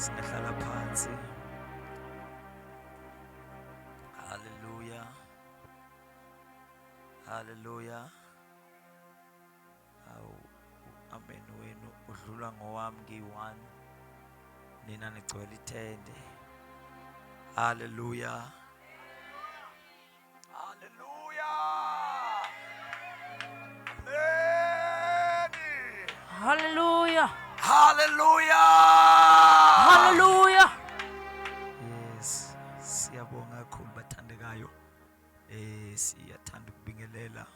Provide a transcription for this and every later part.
Singahlala phansi. Hallelujah. Hallelujah. Amen wenu udlula ngowami ngi1. Nina nigcwele ithende. Hallelujah. Hallelujah. Hallelujah. Hallelujah. Hallelujah. Yes, siyabonga kakhulu bathandekayo. Siyathanda ukubingelela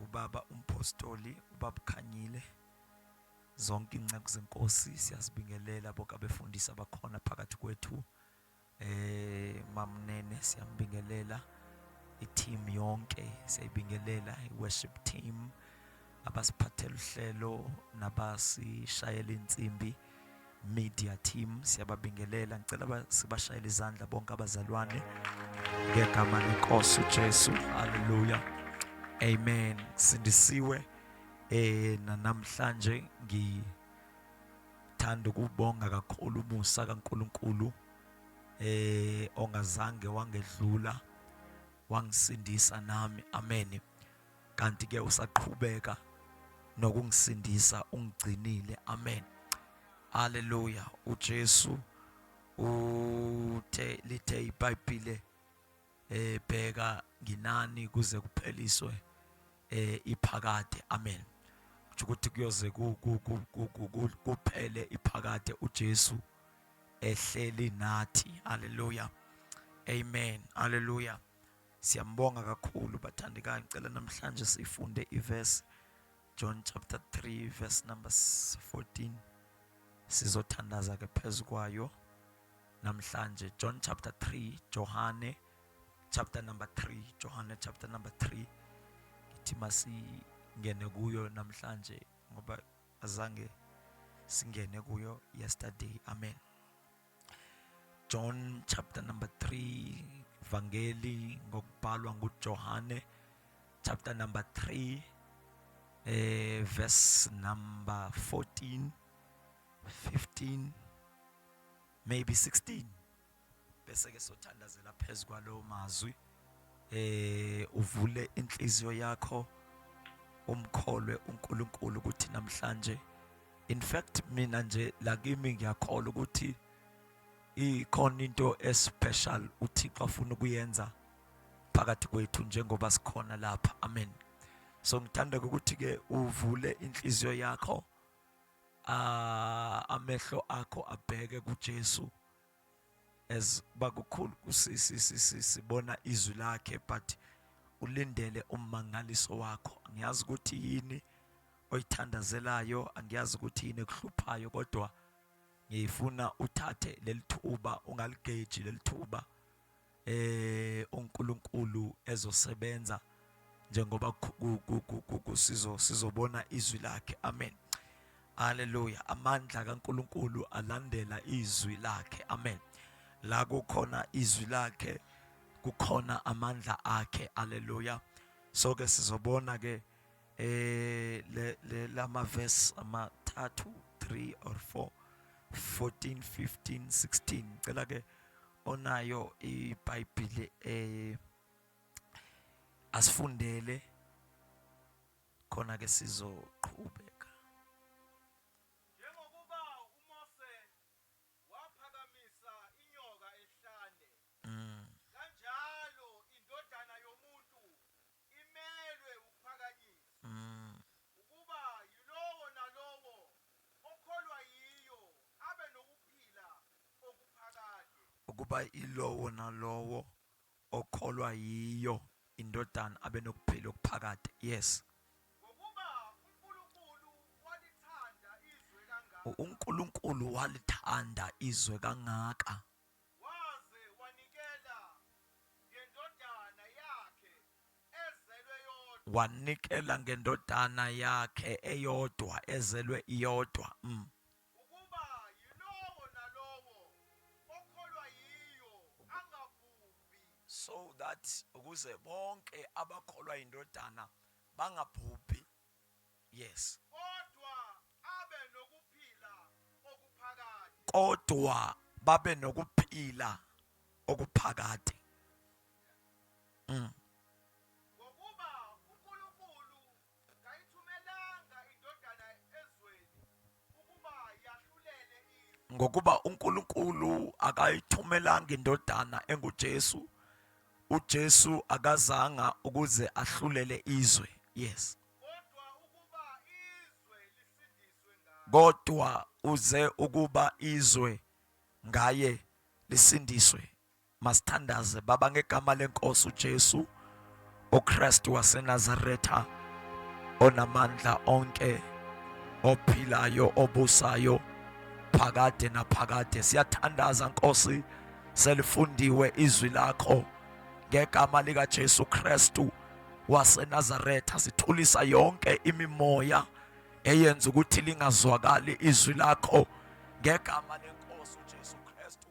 ubaba umpostoli, ubaba Khanyile. Zonke inceku zenkosi siyazibingelela bonke abefundisi abakhona phakathi kwethu. Mamnene siyambingelela, i-team yonke siyayibingelela, i-worship team abasiphathela uhlelo nabasishayela insimbi, media team siyababingelela. Ngicela sibashayele izandla bonke abazalwane ngegama lenkosi uJesu. Hallelujah. Amen. Sindisiwe namhlanje ngithanda ukubonga kakhulu umusa kaNkulunkulu ongazange wangedlula, wangisindisa nami. Amen. Kanti ke usaqhubeka nokungisindisa, ungigcinile. Amen. Hallelujah. uJesu lithe iBhayibheli bheka nginani kuze kupheliswe iphakade. Amen. Ukuthi kuyoze kuphele iphakade uJesu ehleli nathi. Hallelujah. Amen. Hallelujah. Siyambonga kakhulu bathandekayo. Ngicela namhlanje sifunde iverse John chapter 3 verse number 14. Sizothandaza ke phezu kwayo namhlanje. John chapter 3, Johane chapter number 3, Johane chapter number 3. Ngithi masingene kuyo namhlanje ngoba azange singene kuyo yesterday. Amen. John chapter number 3, Vangeli ngokubhalwa nguJohane chapter number 3, verse number 14, 15, maybe 16. Bese ke sothandazela phezu kwalo mazwi. Uvule inhliziyo yakho, umkholwe uNkulunkulu ukuthi namhlanje, in fact mina nje lakimi ngiyakholwa ukuthi ikhona into especial uThixo afuna ukuyenza phakathi kwethu njengoba sikhona lapha. Amen. So ngithanda ukuthi ke uvule inhliziyo yakho, amehlo akho abheke kuJesu as bakukhulu sibona izwi lakhe, but ulindele ummangaliso wakho. Angiyazi ukuthi yini oyithandazelayo, angiyazi ukuthi yini ekuhluphayo, kodwa ngifuna uthathe lelithuba, ungaligeji lelithuba uNkulunkulu ezosebenza njengoba sizobona izwi lakhe. Amen. Hallelujah. Amandla kaNkulunkulu alandela izwi lakhe. Amen. La kukhona izwi lakhe kukhona amandla akhe. Hallelujah. So ke sizobona ke lama verse amathathu, 3 or 4, 14, 15, 16. Ngicela ke onayo iBhayibheli asifundele khona ke sizoqhubeka. Njengokuba uMose waphakamisa inyoka ehlane, kanjalo indodana yomuntu imelwe ukuphakanyiswa, ukuba yilowo nalowo okholwa yiyo abe nokuphila okuphakade. Ukuba ilowo nalowo okholwa yiyo indodana abe nokuphila okuphakade. Yes. uNkulunkulu walithanda izwe kangaka waze wanikela ngendodana yakhe ezelwe yodwa, wanikela ngendodana yakhe eyodwa ezelwe iyodwa, ukuba yilowo nalowo okholwa yiyo angabhubhi, so that ukuze bonke abakholwa indodana bangabhubhi. Yes. kodwa abe nokuphila okuphakade. kodwa babe nokuphila okuphakade. ngokuba uNkulunkulu kayithumelanga indodana ezweni ukuba yahlulele izwe, Ngokuba uNkulunkulu akayithumelanga indodana enguJesu, uJesu akazanga ukuze ahlulele izwe. Yes. kodwa ukuba izwe lisindiswe ngaye. Kodwa uze ukuba izwe ngaye lisindiswe. Masithandaze baba ngegama lenkosi uJesu uKristu waseNazaretha onamandla onke, ophilayo, obusayo phakade naphakade. Siyathandaza Nkosi, selifundiwe izwi lakho ngegama lika Jesu Kristu waseNazaretha. Sithulisa yonke imimoya eyenza ukuthi lingazwakali izwi lakho ngegama lenkosi uJesu Kristu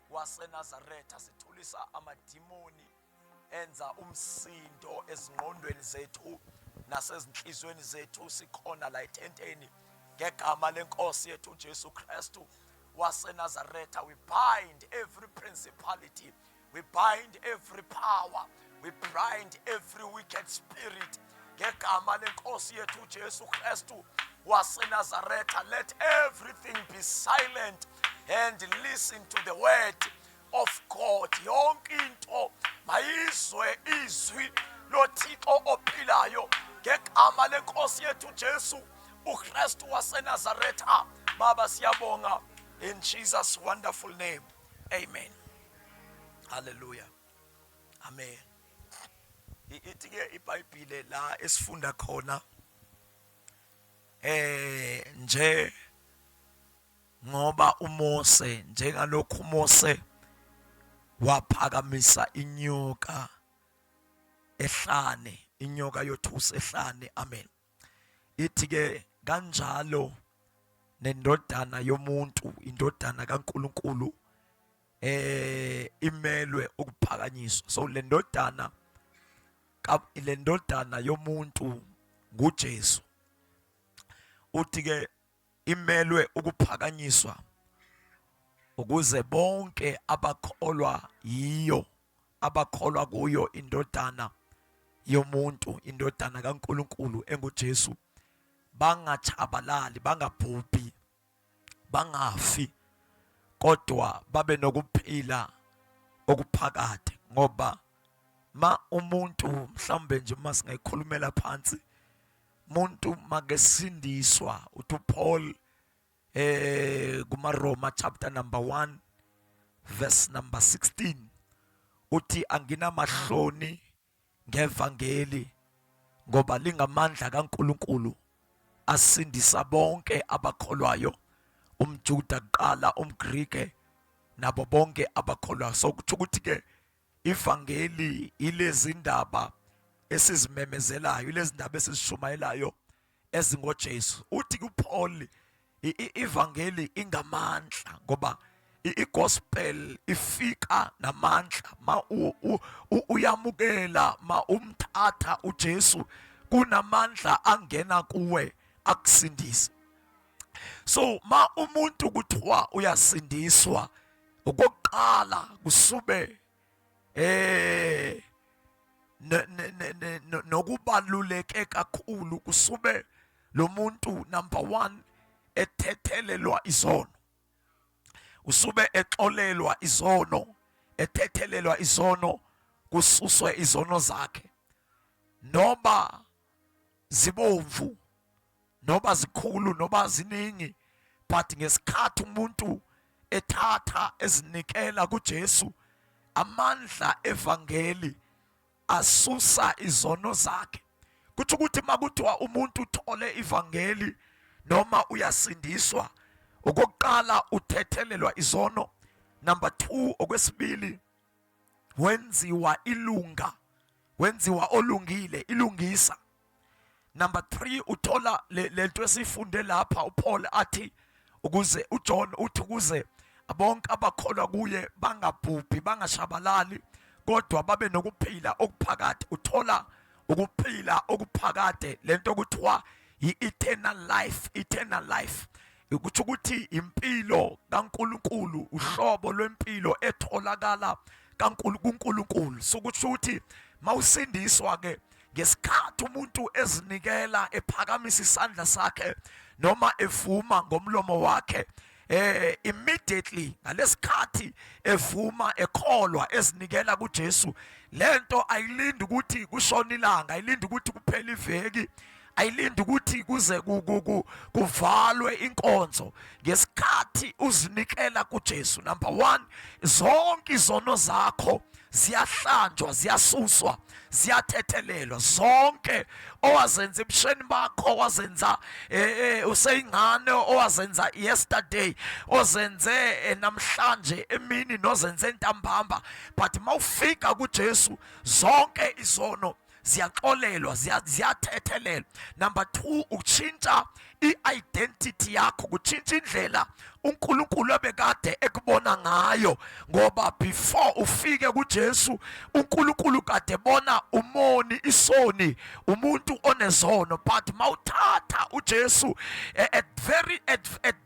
waseNazaretha. Sithulisa amadimoni enza umsindo ezingqondweni zethu nasezinhlizweni zethu sikhona la ethenteni ngegama lenkosi yethu uJesu Kristu waseNazaretha. We bind every principality, we bind every power, we bind every wicked spirit ngegama lenkosi yethu uJesu Kristu waseNazaretha. Let everything be silent and listen to the word of God. Yonke into mayizwe izwi loThixo ophilayo ngegama lenkosi yethu uJesu uKristu waseNazaretha. Baba siyabonga in Jesus wonderful name. Amen. Hallelujah. Amen. Ithi ke iBhayibhile la esifunda khona nje ngoba uMose, njengalokhu uMose waphakamisa inyoka ehlane, inyoka yothusa ehlane. Amen. Ithi ke kanjalo nendodana yomuntu, indodana kaNkulunkulu imelwe ukuphakanyiswa. So le ndodana yomuntu nguJesu. Uthi ke imelwe ukuphakanyiswa ukuze bonke abakholwa yiyo, abakholwa kuyo indodana yomuntu, indodana kaNkulunkulu enguJesu, bangachabalali, bangabhubhi, bangafi, kodwa babe nokuphila okuphakade. Ngoba ma umuntu mhlambe nje masingayikhulumela phansi, umuntu makesindiswa, uthi Paul kumaRoma chapter number 1 verse number 16 uthi anginamahloni ngevangeli ngoba lingamandla kaNkulunkulu asindisa bonke abakholwayo, umJuda kuqala, umGrike nabo bonke abakholwayo. So kuthi ukuthi ke ivangeli ilezi ndaba esizimemezelayo, ilezi ndaba esizishumayelayo ezingoJesu. Uthi kuPaul ivangeli ingamandla ngoba igospel ifika namandla ma uyamukela, ma umthatha uJesu, kunamandla angena kuwe akusindise. So ma umuntu kuthiwa uyasindiswa, okokuqala kusube nokubaluleke kakhulu, kusube lo muntu number 1 ethethelelwa izono, usube exolelwa izono, ethethelelwa izono, kususwe izono zakhe, noba zibomvu, noba zikhulu, noba ziningi, but ngesikhathi umuntu ethatha ezinikela kuJesu, amandla evangeli asusa izono zakhe. Kuthi ukuthi makuthiwa umuntu uthole ivangeli noma uyasindiswa, okokuqala uthethelelwa izono, number 2 okwesibili wenziwa ilunga, wenziwa olungile, ilungisa. Number 3 uthola lento esifunde lapha uPaul athi ukuze uJohn uthi ukuze bonke abakholwa kuye bangabhubhi, bangashabalali, kodwa babe nokuphila okuphakade. Uthola ukuphila okuphakade, lento kuthiwa i-eternal life. Eternal life ukuthi impilo kaNkulunkulu uhlobo lwempilo etholakala kuNkulunkulu. Sokuthi ukuthi mawusindiswa ke ngesikhathi umuntu ezinikela ephakamisa isandla sakhe noma evuma ngomlomo wakhe, immediately ngalesikhathi evuma ekholwa ezinikela kuJesu, lento ayilindi ukuthi kushona ilanga, ayilindi ukuthi kuphele iveki, ayilindi ukuthi kuze kuvalwe inkonzo. Ngesikhathi uzinikela kuJesu, number 1, zonke izono zakho ziyahlanjwa, ziyasuswa, ziyathethelelwa. Zonke owazenza ebusheni bakho, owazenza useyingane, owazenza yesterday, ozenze namhlanje emini, nozenze ntambama, but mawufika kuJesu zonke izono ziyaxolelwa, ziyathethelelwa. Number 2, ukushintsha i-identity yakho, kutshintsha indlela uNkulunkulu ebekade ekubona ngayo, ngoba before ufike kuJesu uNkulunkulu kade ebona umoni, isoni, umuntu onezono. But mawuthatha uJesu at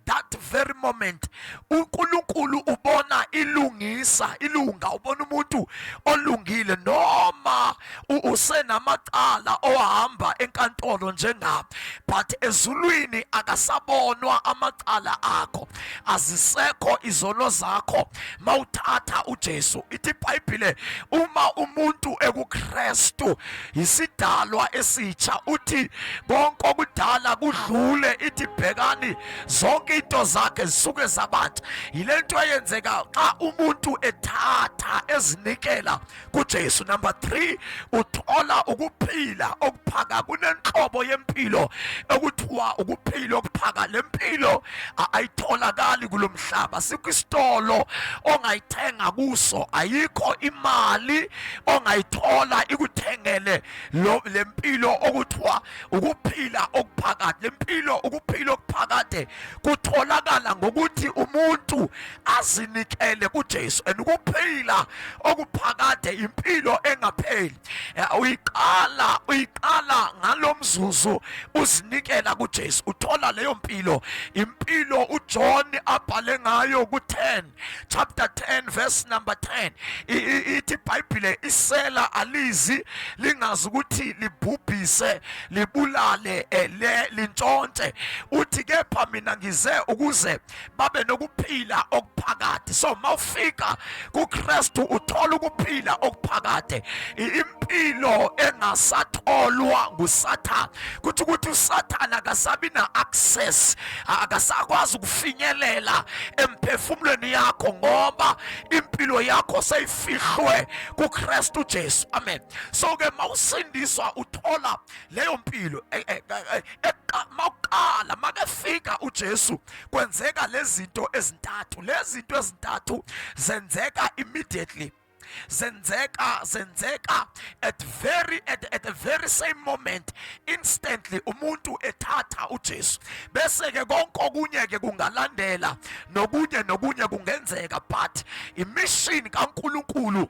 that very moment, uNkulunkulu ubona ilunga, ubona umuntu olungile, noma usenamacala ohamba enkantolo njengami, but ezulwini akasabonwa amacala akho, azisekho izono zakho mawuthatha uJesu. Ithi iBhayibhile uma umuntu ekuKristu isidalwa esitsha, uthi konke okudala kudlule. Ithi bhekani zonke into zakhe zisuke zabantu. Yilento eyenzeka xa umuntu ethatha ezinikela kuJesu. Number 3, uthola ukuphila okuphaka. Kunenhlobo yempilo ekuthiwa ukuphila okuphaka. Lempilo ayitholakali kulomhlaba, sikwisitolo ongayithenga kuso, ayikho imali ongayithola ikuthengele lempilo okuthiwa ukuphila okuphakade. Lempilo ukuphila okuphakade kutholakala ngokuthi umuntu azinikele kuJesu. And ukuphila okuphakade impilo engapheli, uyiqala ngalomzuzu uzinikela kuJesu, uthola leyo mpilo. Impilo uJohn abhale ngayo ku10 chapter 10 verse number 10, ithi iBhayibhile isela alizi lingazi ukuthi libhubhise, libulale, lintshontshe. Uthi kepha mina ngize ukuze babe nokuphila okuphakade. So mawufika kuKristu uthola ukuphila okuphakade, impilo engasatholwa nguSathane. Kuthi ukuthi uSathane akasabi na access, akasakwazi ukufinyelela emphefumulweni yakho, ngoba impilo yakho seyifihlwe kuKristu Jesu. Amen. So ke mawusindiswa uthola leyo mpilo. Mawuqala makefika uJesu kwenzeka lezinto ezintathu. Lezinto ezintathu zenzeka immediately, zenzeka at the very same moment, instantly umuntu ethatha uJesu. Bese ke konke okunye ke kungalandela, nokunye kungenzeka, but imission kaNkulunkulu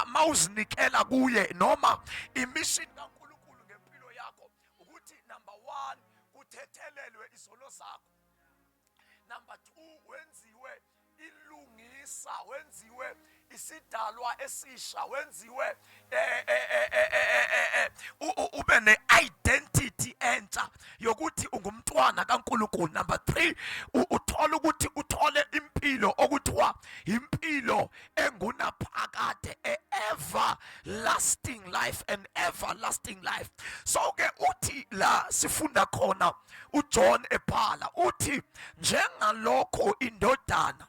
mawuzinikela kuye, noma imission kaNkulunkulu ngempilo yakho ukuthi number 1 kuthethelelwe izono zakho, number 2 wenziwe ilungisa, wenziwe isidalwa esisha, wenziwe ube ne-identity entsha yokuthi ungumntwana kaNkulunkulu. Number 3, uthola ukuthi uthole impilo okuthiwa impilo engunaphakade, everlasting life, and everlasting life. So ke uthi la sifunda khona uJohn ebhala uthi njengalokho indodana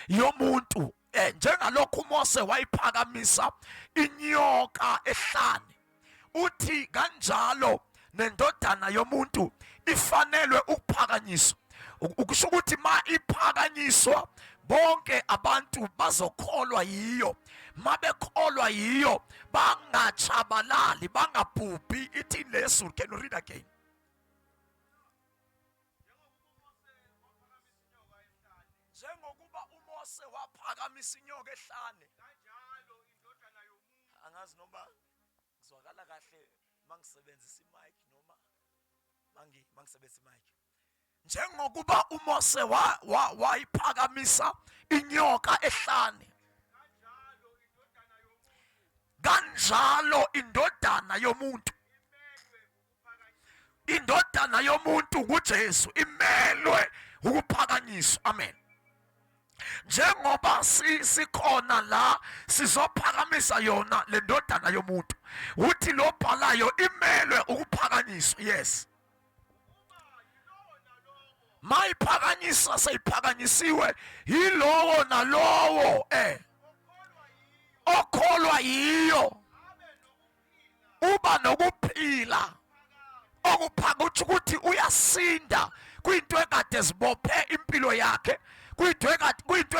yomuntu, njengalokho uMose wayiphakamisa inyoka ehlane, uthi kanjalo nendodana yomuntu ifanelwe ukuphakanyiswa. Ukusho ukuthi ma iphakanyiswa bonke abantu bazokholwa yiyo. Mabekholwa yiyo bangachabalali, bangabhubhi. Ithi lesu, can you read again? Njengokuba uMose waphakamisa inyoka ehlane, kanjalo indodana yomuntu. angazi noma ngizwakala kahle mangisebenzisa imic noma mangisebenzisa imic. njengokuba uMose wayiphakamisa inyoka ehlane, kanjalo indodana yomuntu, indodana yomuntu nguJesu imelwe ukuphakanyiswa. Amen. Njengoba sikhona la sizophakamisa yona le ndodana yomuntu, uthi lo bhalayo imelwe ukuphakanyiswa. Yes, mayiphakanyiswa seyiphakanyisiwe yilowo nalowo okholwa yiyo uba nokuphila okuphakathi, ukuthi uyasinda kwinto ekade zibophe impilo yakhe, kwinto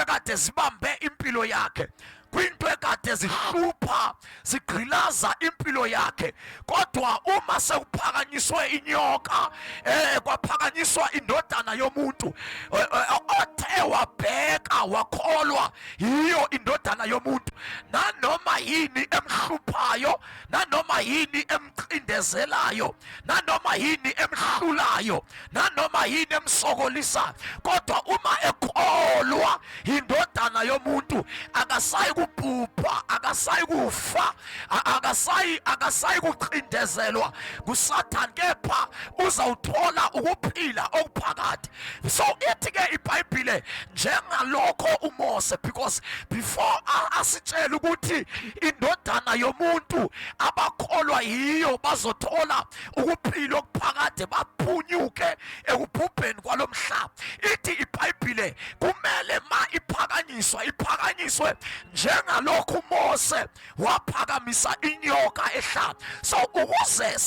ekade zibambe impilo yakhe, kwinto ekade zihlupha zigqilaza impilo yakhe. Kodwa uma sekuphakanyiswe inyoka, kwaphakanyiswa indodana yomuntu, othe wabheka wakholwa yiyo indodana yomuntu, nanoma yini emhluphayo, nanoma yini emcindezelayo, nanoma yini emhlulayo, nanoma yini emsokolisayo, kodwa uma ekholwa indodana yomuntu, akasayi kubhubha, akasayi kufa, akasayi kucindezelwa nguSathane, kepha uzawuthola ukuphila okuphakathi. So ithi-ke iBhayibhile njengalokho uMose, because before asitshela ukuthi indodana yomuntu abakholwa yiyo bazothola ukuphila okuphakathi, baphunyuke ekubhubheni kwalomhlaba, ithi iBhayibhile kumele ma iphakanyiswe njengalokhu uMose waphakamisa inyoka ehlane. So ukuze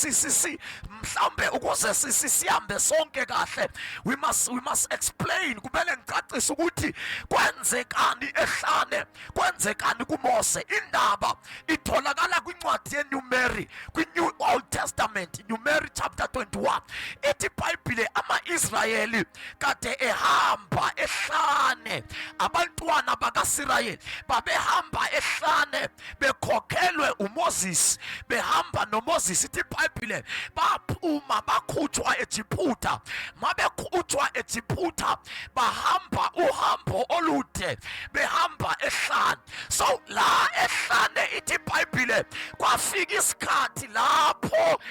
mhlambe ukuze sihambe sonke kahle, we must explain, kumele ngicacise ukuthi kwenzekani ehlane, kwenzekani kuMose. Indaba itholakala kwincwadi yeNumeri, kwi-New Old Testament, Numeri chapter 21. Ithi iBhayibhile ama-Israyeli kade ehamba ehlane, abantwana bakaSirayeli babehamba ehlane bekhokhelwe uMoses, behamba noMoses. Ithi iBhayibhile baphuma bakhutshwa eJiphuta, mabekhutshwa eJiphuta bahamba uhambo olude behamba ehlane. So la ehlane ithi iBhayibhile kwafika isikhathi lapho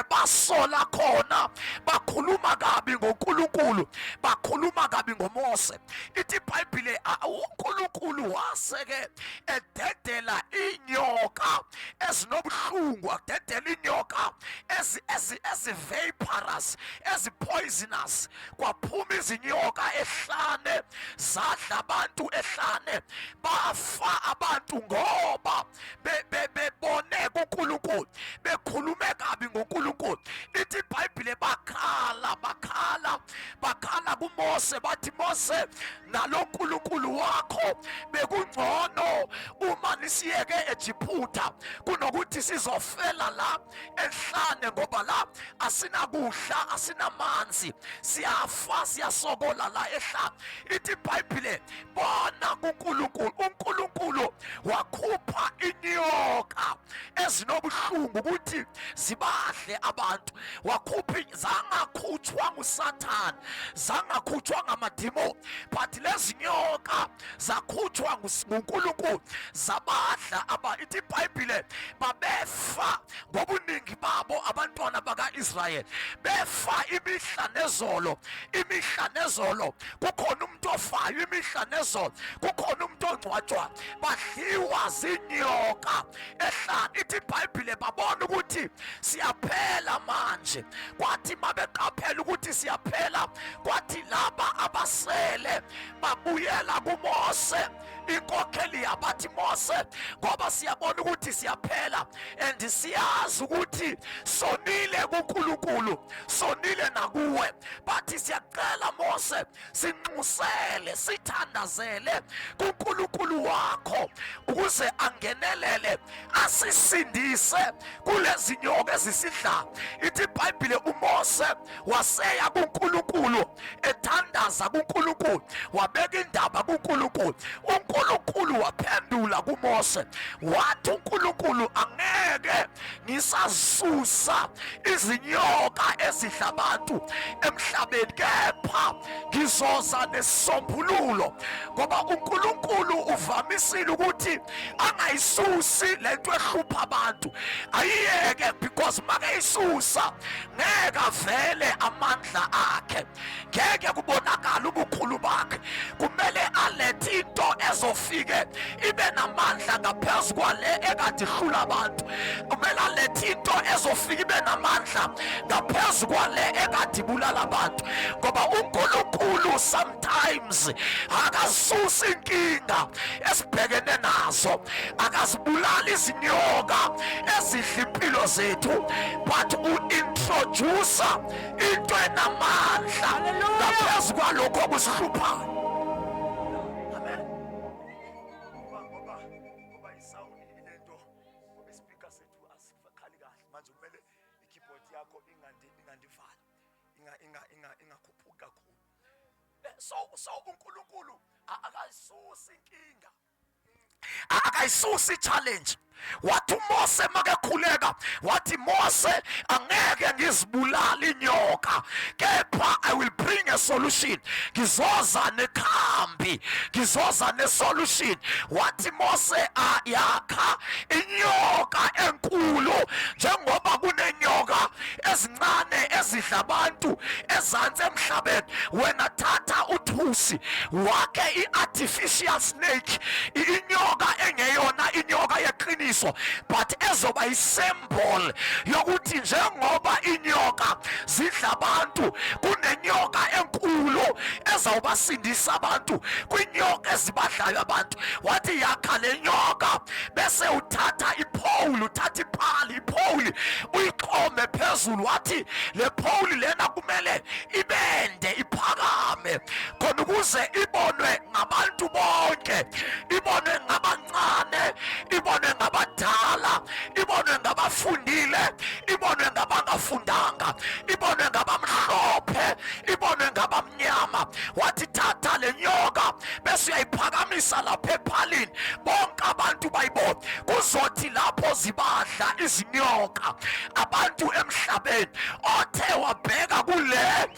basola khona, bakhuluma kabi ngoNkulunkulu, bakhuluma kabi ngoMose. Ithi iBhayibhile uNkulunkulu waseke ededela inyoka ezinobuhlungu, adedela inyoka ezi-vaporous, ezi-poisonous. Kwaphuma izinyoka ehlane zadla abantu ehlane, bafa abantu ngoba bebone kuNkulunkulu, bekhulume kabi ngoNkulunkulu. Ithi iBhayibhile bakhala kuMose, bathi Mose, nalo uNkulunkulu wakho bekungcono uma nisiyeke eJiphuta kunokuthi sizofela la ehlane, ngoba la asinakudla, asinamanzi, siyafa, siyasokola la ehlane. Ithi iBhayibhile bona kuNkulunkulu, uNkulunkulu wakhupha inyoka ezinobuhlungu ukuthi zibadle abantu. Wakhupha, zangakhutshwa nguSathane, zangakhutshwa ngamadimoni, but lezi nyoka zakhutshwa nguNkulunkulu zabadla abantu. Ithi iBhayibhile babefa ngobuningi babo abantwana baka-Israyeli, befa imihla nezolo, imihla nezolo. Kukhona umuntu ofayo imihla nezolo, kukhona umuntu ongcwatshwayo, badliwa zinyoka ehlane. Ithi iBhayibhile babona ukuthi siyaphela manje. Kwathi mabeqaphela ukuthi siyaphela, kwathi laba abasele babuyela kuMose, inkokheli yabathi Mose, ngoba siyabona ukuthi siyaphela and siyazi ukuthi sonile kuNkulunkulu, sonile nakuwe, bathi siyacela Mose sinxusele, sithandazele kuNkulunkulu wakho ukuze angenelele asisindise kulezi nyoka ezisidlayo. Ithi iBhayibhile uMose waseya kuNkulunkulu ethandaza kuNkulunkulu, wabeka indaba kuNkulunkulu. uNkulunkulu waphendula kuMose wathi uNkulunkulu angeke ngisasusa izinyoka ezidla abantu emhlabeni, kepha ngizoza nesisombululo, ngoba uNkulunkulu uvamisile ukuthi angayisusi lento ehlupha abantu, ayiyeke, because makayisusa ngeke avele amandla akhe, ngeke kubonakala ubukhulu bakhe. Kumele alethe into ezofike ibe namandla ngaphezu kwale ekade ihlula abantu. Kumele alethe into ezofika ibe namandla ngaphezu kwale ekade ibulala abantu, ngoba uNkulunkulu sometimes akasusi inkinga esibhekene nazo, akazibulali izinyoka ezidla impilo zethu, but u-introduce into enamandla ngaphezu kwalokho okusihluphayo. Amen. Ngoba isawuni ilento, ngoba ispeaker sethu asikhali kahle manje, kumele i-keyboard yakho ingandivala, ingakhuphuki kakhulu. So uNkulunkulu akayisusi inkinga, akayisusi challenge. Wathi uMose makekhuleka wathi, Mose angeke ngizibulali inyoka, kepha I will bring a solution, ngizoza nekhambi, ngizoza nesolution. Wathi Mose yakha inyoka enkulu, njengoba kunenyoka ezincane ezidla abantu ezansi emhlabeni. Wena thatha uthusi wakhe i-artificial snake, inyoka engeyona inyoka yeqiniso, but ezoba isymbol yokuthi njengoba inyoka zidla abantu, kunenyoka enkulu ezawubasindisa abantu kwinyoka ezibadlayo abantu. Wathi yakha le nyoka, bese uthatha ipole, uthatha ipole uyixhome phezulu. Wathi le pole lena kumele ibende, iphakame, khona ukuze ibonwe ngabantu bonke, ibonwe ngabancane, ibonwe ngabadala, ibonwe ngabafundile, ibonwe ngabangafundanga, ibonwe ngabamhlophe, ibonwe ngabamnyama. Wathi thatha le nyoka bese uyayiphakamisa lapha ephalini, bonke abantu bayibone. Kuzothi lapho zibadla izinyoka abantu emhlabeni, othe wabheka kule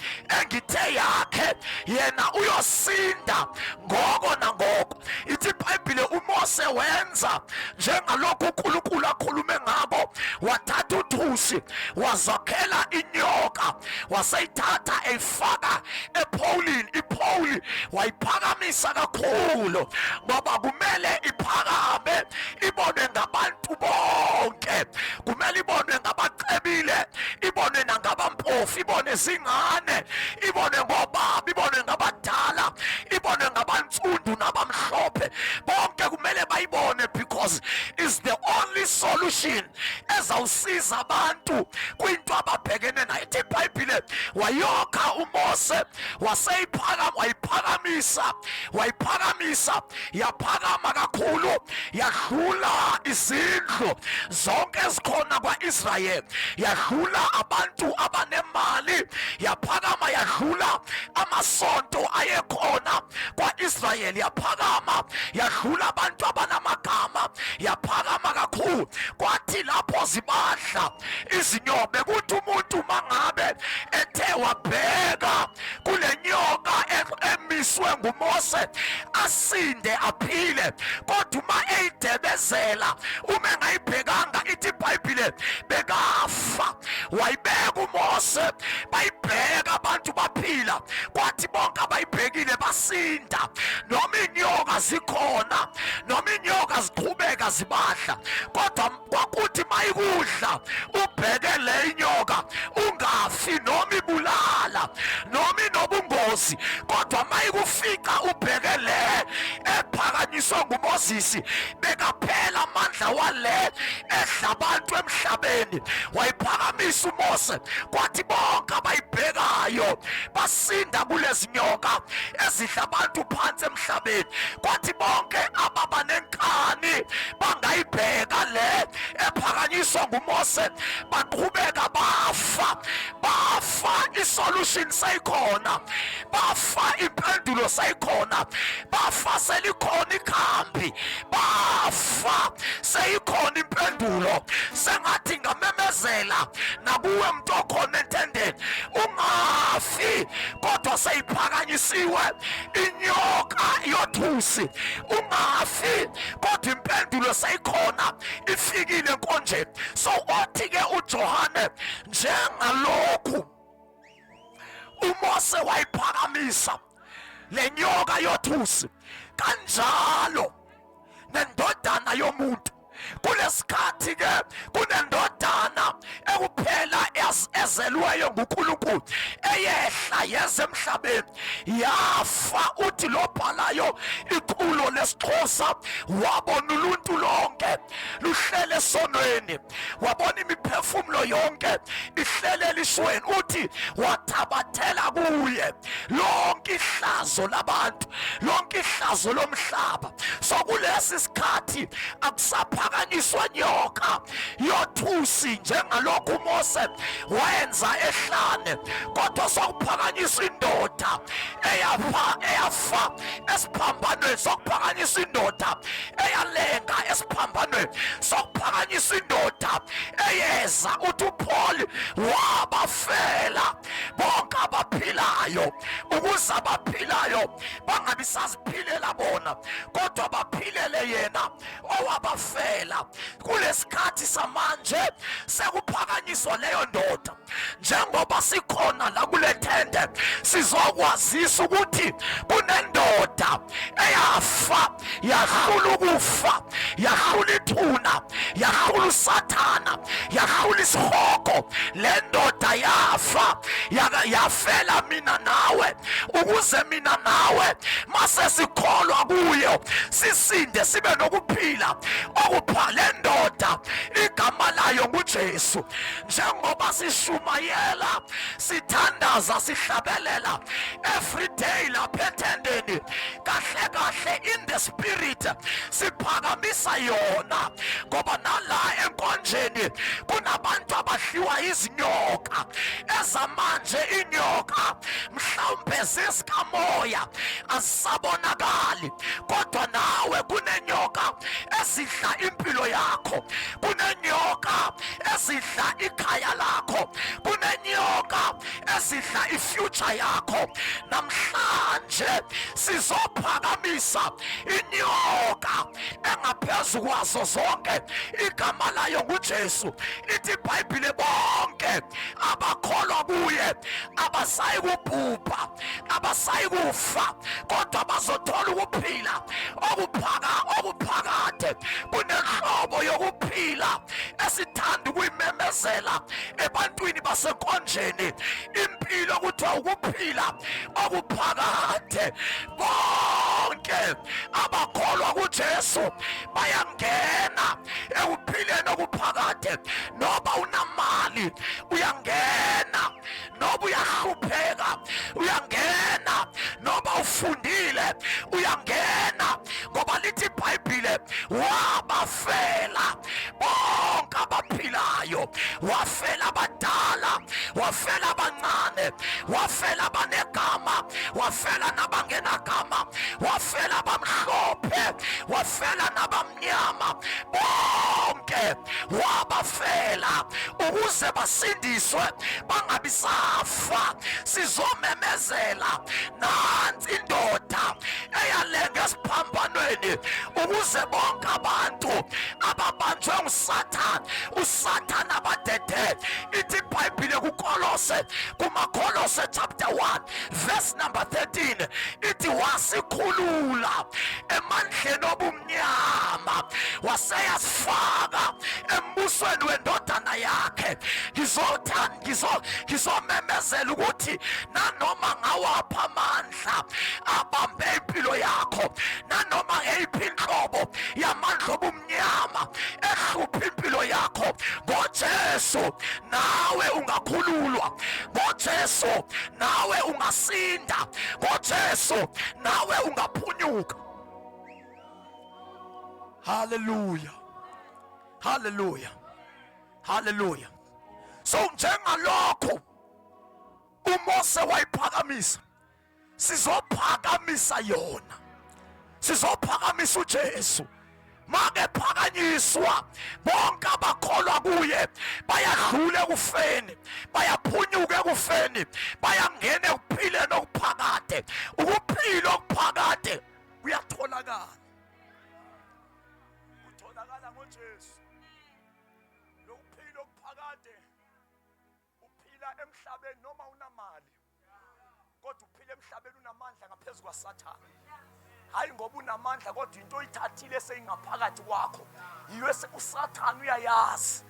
engithe yakhe, yena uyosinda ngoko nangoko. Ithi iBhayibhile uMose wenza njengalokhu uNkulunkulu akhulume ngabo, wathatha uthusi wazakhela inyoka, waseyithatha eyifaka epholini. Ipholi wayiphakamisa kakhulu, ngoba kumele iphakame ibonwe ngabantu bonke, kumele ibonwe ngabacebile, ibonwe nangabampofu, ibonwe zingane, ibonwe ngobaba, ibonwe ngabadala, ibonwe ngabantsundu nabamhlophe, bonke kumele bayibone, because is the only solution ezawusiza abantu kwinto ababhekene nayo. Ithi iBhayibhile wayokha uMose wayiphakamisa, yaphakama kakhulu, yadlula izindlu zonke ezikhona kwa-Israyeli, yadlula abantu abanemali, yaphakama yadlula amasonto ayekhona kwa-Israyeli, yaphakama yadlula abantu abanamagama, yaphakama kakhulu. Kwathi lapho zibadla izinyoka, kuthi umuntu mangabe ethe wabheka kule nyoka emiswe nguMose asinde aphile, kodwa uma eyidebezela, uma engayibhekanga, ithi iBhayibhile bekafa. Wayibeka uMose, bayibheka abantu baphila, kwathi bonke abayibhekile basinda, noma inyoka zikhona, noma inyoka ziqhubeka zibadla, kodwa kwakuthi mayikudla ubheke le inyoka ungafi noma ibulala noma inobungozi, kodwa mayikufica ubheke le ephakanyiswe nguMoses, bekaphela amandla wale edla abantu emhlabeni. Wayiphakamisa uMose, kwathi bonke abayibhekayo basinda kulezi nyoka ezidla abantu phansi emhlabeni. Kwathi bonke ababa nenkani bangayibheka le ephakanyiswa nguMose, baqhubeka bafa. Isolution seyikhona, bafa, impendulo impendulo seyikhona, bafa selikhona ikhambi, bafa seyikhona impendulo. Sengathi ngamemezela nakuwe mntu okhona entendeni, ungafi kodwa seyiphakanyisiwe inyoka yothusi, ungafi kodwa impendulo seyikhona ifikile enkonjeni. So othi-ke uJohane, njengalokhu uMose wayiphakamisa le nyoka yothusi, kanjalo nendodana yomuntu. Kulesikhathi ke kunendodana ekuphela ezelweyo nguNkulunkulu eyehla yeze emhlabeni yafa. Uthi lobhalayo iqulo lesixhosa wabona uluntu lonke luhlele esonweni, wabona imiphefumulo yonke ihlele elishweni. Uthi wathabathela kuye lonke ihlazo labantu, lonke ihlazo lomhlaba. So kulesi sikhathi akusaphakanyiswa nyoka yothusi njengalokhu uMose wayenza ehlane, kodwa sokuphakanyiswa indoda eyafa esiphambanweni, sokuphakanyiswa indoda eyalenga esiphambanweni, sokuphakanyiswa indoda eyeza. Uthi uPaul wabafela bonke abaphilayo, ukuze abaphilayo bangabi saziphilela bona, kodwa baphilele yena owabafela. Kulesikhathi samanje sekuphakanyiswa leyo ndoda. Njengoba sikhona la kule tende, sizokwazisa ukuthi kunendoda eyafa, yahlula ukufa, yahlula ithuna, yahlula uSathana, yahlula isihogo. Le ndoda yafa, yafela mina nawe, ukuze mina nawe mase sikholwa kuyo sisinde sibe nokuphila okupha. Le ndoda igama layo nguJesu. Njengoba sishumayela, sithandaza, sihlabelela every day lapha ethendeni, kahle kahle in the spirit siphakamisa yona, ngoba nala enkonjeni kunabantu abadliwa izinyoka ezamanje. Inyoka mhlawumbe zizikamoya azisabonakali, kodwa nawe kunenyoka ezidla impilo yakho, kunenyoka ezidla ikhaya lakho, kunenyoka ezidla ifuture yakho. Namhlanje sizophakamisa inyoka engaphezu kwazo zonke, igama layo nguJesu. Ithi iBhayibhile bonke abakholwa kuye abasayi kubhubha, abasayi kufa, kodwa bazothola ukuphila okuphakade. Kunenhlobo yokuphila esithanda ukuyimemezela ebantwini basenkonjeni, impilo kuthiwa ukuphila okuphakade. Bonke abakholwa kuJesu bayangena ekuphileni okuphakade. Noba unamali uyangena, noba uyahlupheka uyangena, noba ufundile uyangena, ngoba lithi iBhayibhile wabafela bonke abaphilayo. Wafela abadala, wafela abancane, wafela abanegama, wafela nabangenagama, wafela abamhlophe, wafela nabamnyama, bonke wabafela ukuze basindiswe bangabi safa. Sizomemezela nansi indoda eyalenga esiphambanweni, ukuze bonke abantu ababanjwe nguSathane, uSathane abadede. Ithi iBhayibhile kumaKolose chapter 1 verse number 13, ithi wasikhulula emandleni obumnyama, waseyasifaka embusweni wendodana yakhe. Ngizomemezela ukuthi nanoma ngawapha amandla abambe impilo yakho, nanoma ngeyiphi inhlobo yamandla obumnyama ehlupha impilo yakho, ngoJesu nawe ungakhululwa, ngoJesu nawe ungasinda, ngoJesu nawe ungaphunyuka. Hallelujah, hallelujah, hallelujah. So njengalokho uMose wayiphakamisa, sizophakamisa yona, sizophakamisa uJesu. Make phakanyiswa bonke abakholwa kuye bayadlula ekufeni, bayaphunyuka ekufeni, bayangena ekuphileni okuphakade. Ukuphila okuphakade uyatholakala, utholakala ngoJesu. Lokuphila okuphakade uphila emhlabeni noma unamali, kodwa uphila emhlabeni unamandla ngaphezu kwaSathane. Hayi ngoba unamandla kodwa into oyithathile seyingaphakathi kwakho. Yiyo uSathane uyayazi.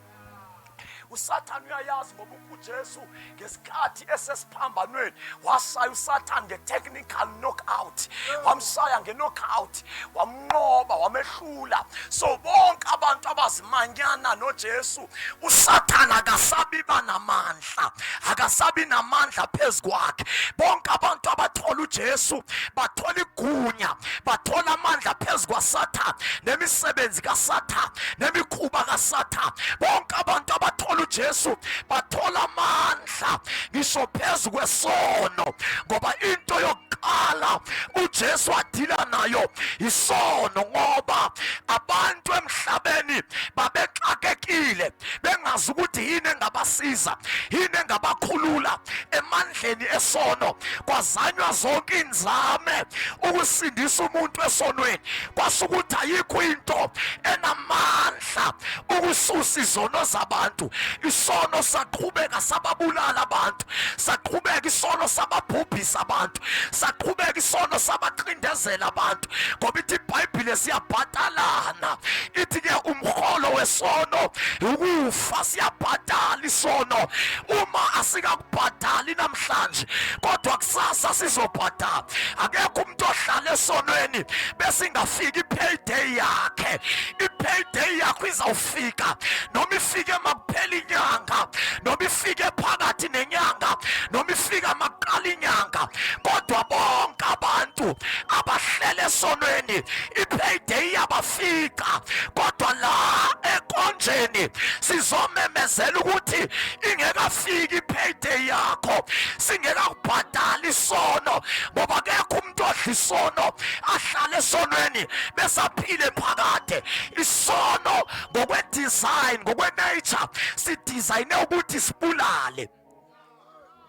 uSathane uyayazi ngoba uJesu ngesikhathi esesiphambanweni wasaya uSathane nge-technical knockout, wamshaya nge-knockout, wamnqoba, wamehlula. So bonke abantu abazimanyana noJesu, uSathane akasabi banamandla, akasabi namandla phezu kwakhe. Bonke abantu abathola uJesu bathola igunya, bathola amandla phezu kwaSathane, nemisebenzi kaSathane, nemikhuba kaSathane. Bonke abantu abathola uJesu bathola amandla ngisho phezu kwesono, ngoba into yokuqala uJesu adila nayo isono, ngoba abantu emhlabeni babexakekile bengazi ukuthi yini engabasiza, yini engabakhulula emandleni esono. Kwazanywa zonke inzame ukusindisa umuntu esonweni, kwasukuthi ayikho into enamandla ukususa izono zabantu. Isono saqhubeka sababulala abantu, saqhubeka isono sababhubhisa abantu, saqhubeka isono sabaqindezela abantu, ngoba ithi iBhayibhile siyabhatalana. Ithi ke umholo wesono ukufa, siyabhatala isono. Uma asikakubhatali namhlanje, kodwa kusasa sizobhatala. Akekho umuntu ohlala esonweni bese ingafika i-payday yakhe. I-payday yakho izawufika noma ifike makuphela inyanga, noma ifike phakathi nenyanga, noma ifike makuqala inyanga. Kodwa bonke abantu abahlele esonweni i-payday yabafika. Kodwa la ekonjeni sizomemezela ukuthi ingekafiki i-payday yakho, singekakubhatali isono, ngoba akekho umuntu odla isono ahlale esonweni besaphile phakade. Isono ngokwe-design, ngokwe-nature sidizayine ukuthi sibulale.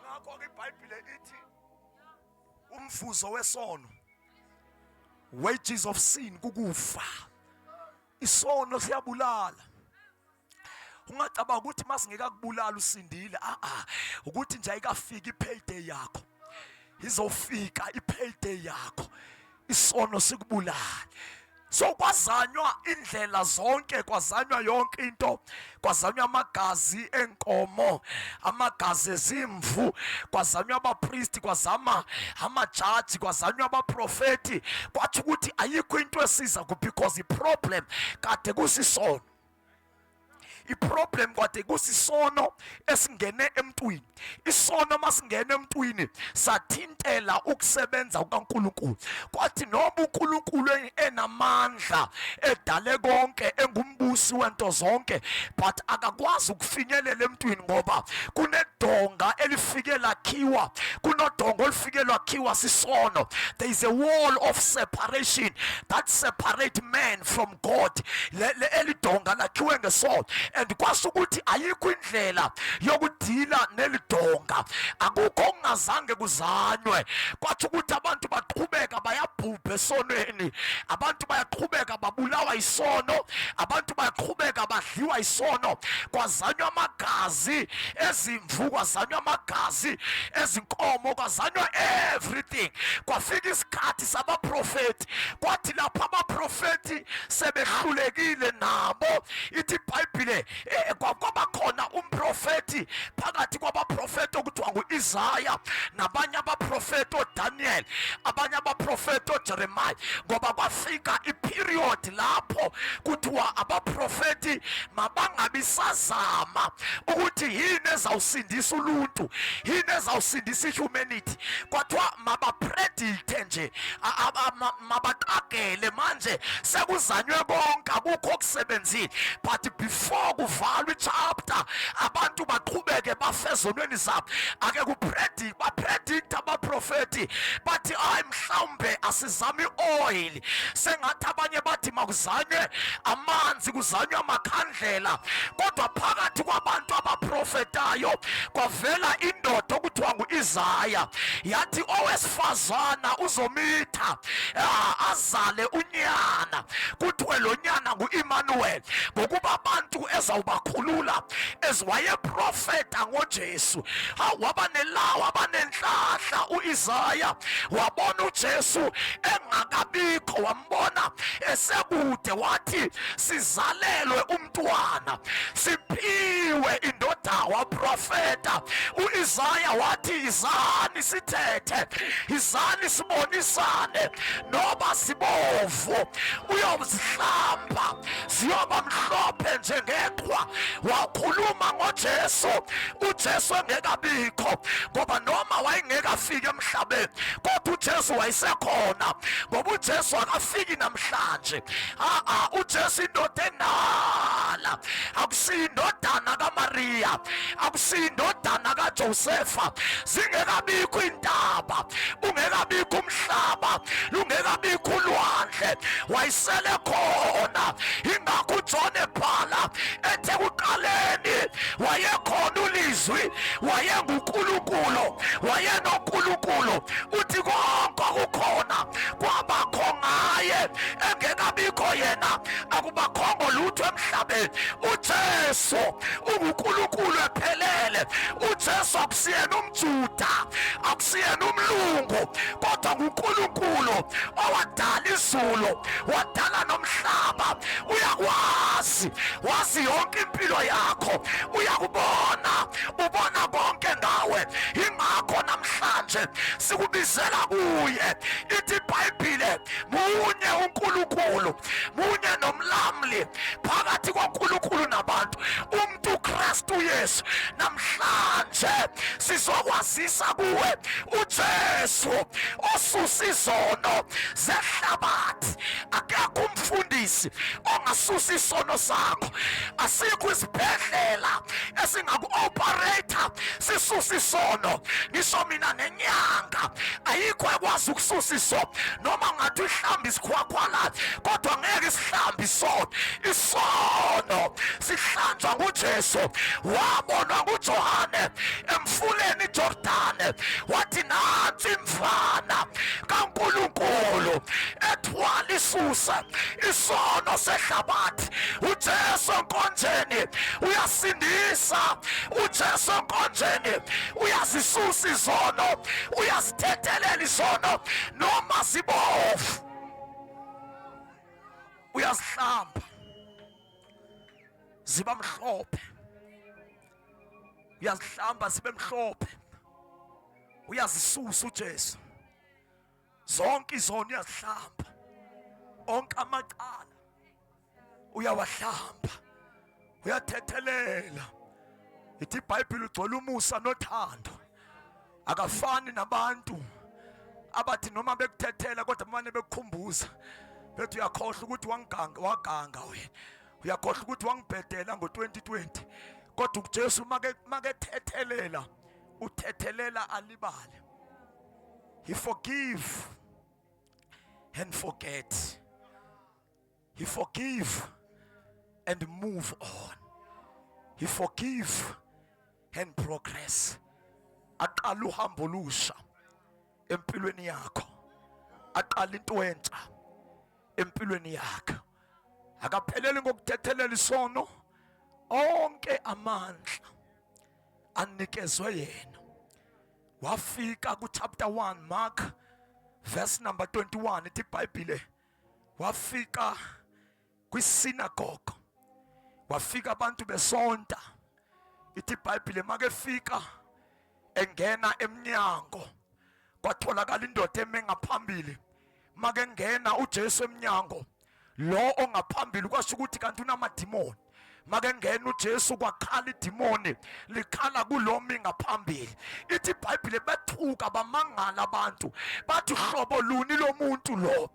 Ngakho-ke iBhayibhile ithi umvuzo wesono, wages of sin, kukufa. Isono siyabulala. Ungacabanga ukuthi masingeka kubulala usindile, ukuthi nje ayikafika i-payday yakho. Izofika i-payday yakho, isono sikubulala. So kwazanywa indlela zonke, kwazanywa yonke into, kwazanywa amagazi enkomo, amagazi ezimvu, kwazanywa abapristi, kwazama amajaji, kwazanywa abaprofeti. Kwathi ukuthi ayikho into esiza ku, because the problem kade kusisono. I-problem kwade kusisono esingene emntwini. Isono masingene emntwini sathintela ukusebenza kukaNkulunkulu. Kwathi noma uNkulunkulu enamandla, edale konke, engumbusi wento zonke, but akakwazi ukufinyelela emntwini ngoba kunedonga elifike lakhiwa, kunodonga olufike lwakhiwa sisono. There is a wall of separation that separate man from God. Elidonga lakhiwe ngesono. And kwasukuthi ayikho indlela yokudila nelidonga, akukho ongazange kuzanywe. Kwathi ukuthi abantu baqhubeka bayabhubha esonweni, abantu bayaqhubeka babulawa isono, abantu bayaqhubeka badliwa isono. Kwazanywa amagazi ezimvu, kwazanywa amagazi ezinkomo, kwazanywa everything. Kwafika isikhathi sabaprofeti, kwathi lapha abaprofeti sebehlulekile nabo. Ithi iBhayibhile kwaba khona umprofeti phakathi kwabaprofeti okuthiwa ngu-Isaya, nabanye abaprofeti oDaniel, abanye abaprofeti oJeremiah. Ngoba kwafika iperiod lapho kuthiwa abaprofeti mabangabisazama ukuthi yini ezawusindisa uluntu, yini ezawusindisa ihumanity. Kwathiwa mabapredicte nje, mabaqagele. Manje sekuzanywe konke, akukho okusebenzile. But before kuvalwa ichapter abantu baqhubeke bafezonweni zabo. Ake bapredicta abaprofeti bathi hayi mhlawumbe asizame i-oil, sengathi abanye bathi makuzanywe amanzi, kuzanywe amakhandlela. Kodwa phakathi kwabantu abaprofetayo kwavela indoda okuthiwa ngu-Isaya, yathi owesifazana uzomitha azale unyana, kuthiwe lo nyana ngu-Emmanuel, ngokuba abantu ezawubakhulula eziwayeprofeta ngoJesu. Waba nelawa, waba nenhlahla u-Isaya, wabona uJesu engakabikho, wambona esekude, wathi sizalelwe umntwana, siphiwe indoda. Waprofeta u-Isaya wathi izani sithethe, izani sibonisane, noba sibovu uyozihlamba ziyoba mhlophe njengeqhwa. Wakhuluma ngoJesu uJesu engekabikho, ngoba noma wayengekafiki emhlabeni kodwa uJesu wayesekhona, ngoba uJesu akafiki namhlanje. uJesu indoda endala, akusiyindodana kaMaria, akusiyindodana kaJosefa. Zingekabikho intaba, ungekabikho umhlaba, lungekabikho ulwandle, wayesele khona. Ingakho uJohn ebhala ethe kuqaleni wayekhona ulizwi, wayenguNkulunkulu, wayenoNkulunkulu. Uthi konke akukhona kwabakho ngaye, engekabikho yena akubakhongo lutho emhlabeni. uJesu unguNkulunkulu ephelele. uJesu akusiyena umJuda, akusiyena umlungu, kodwa nguNkulunkulu owadala izulu, wadala nomhlaba. Uyakwazi, wazi yonke impilo yakho, uyakubona, ubona konke ngawe. Ingakho namhlanje sikubizela kuye. Ithi iBhayibhile munye uNkulunkulu, munye nomlamli phakathi kwaNkulunkulu nabantu, umuntu uKristu Yesu. Namhlanje sizokwazisa kuwe uJesu osusa izono zehlabathi. Akekho umfundisi ongasusa isono sakho. Asikho isibhedlela esingaku-operator sisusa isono. Ngisho mina nenyanga ayikho ekwazi ukususa isono, noma ngathi uhlamba isikhwakhwalala, kodwa ngeke isihlamba isono. Isono sihlanjwa nguJesu. Wabonwa nguJohane emfuleni iJordani, wathi nansi imvana kaNkulunkulu ethwala isusa isono sehlabathi. uJesu enkonjeni uyasindisa, uJesu enkonjeni uyazisusa izono, uyazithethelela izono noma zibovu, uyazihlamba ziba mhlophe, uyazihlamba zibe mhlophe. Uyazisusa uJesu zonke izono, uyazihlamba onke amacala, uyawahlamba, uyathethelela. Ithi iBhayibhile ugcwele umusa nothando, akafani nabantu abathi noma bekuthethela kodwa manje bekukhumbuza bethi uyakhohlwa ukuthi waganga wena, uyakhohlwa ukuthi wangibhedela ngo-2020. Kodwa uJesu makethethelela, uthethelela alibale. He forgive and forget. He forgive and move on. He forgive and progress. Aqala uhambo lusha empilweni yakho, aqala into entsha empilweni yakho. Akapheleli ngokuthethelela isono, onke amandla anikezwe yena. Wafika ku chapter 1 Mark verse number 21. Ithi iBhayibhile wafika kwisinagogue, wafika abantu besonta. Ithi iBhayibhile makefika engena emnyango, kwatholakala indoda eme ngaphambili. Makengena uJesu emnyango, lo ongaphambili kwasho ukuthi kanti unamadimoni. make ngena uJesu kwakhala idimoni likhala kulomi ngaphambili. Ithi iBhayibheli bethuka bamangala abantu bathi hlobo luni lomuntu lo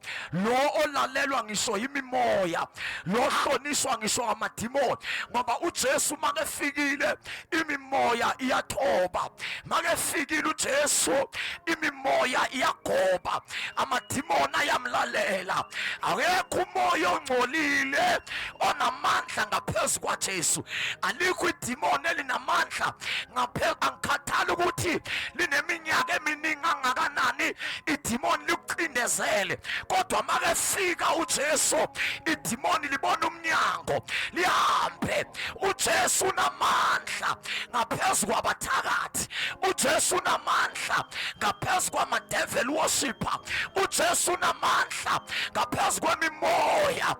olalelwa ngisho imimoya, lo hlonishwa ngisho amadimoni. Ngoba uJesu make fikile imimoya iyathoba, make fikile uJesu imimoya iyagoba, amadimoni ayamlalela. Akekho umoya ongcolile onamandla ngaphezu kwaJesu. Alikho idimoni elinamandla ngaphezu, angikhathali ukuthi lineminyaka eminingi angakanani idimoni likucindezele, kodwa make fika uJesu idimoni libona umnyango lihambe. uJesu unamandla ngaphezu kwabathakathi, uJesu unamandla ngaphezu kwama-devil worshipper, uJesu unamandla ngaphezu kwemimoya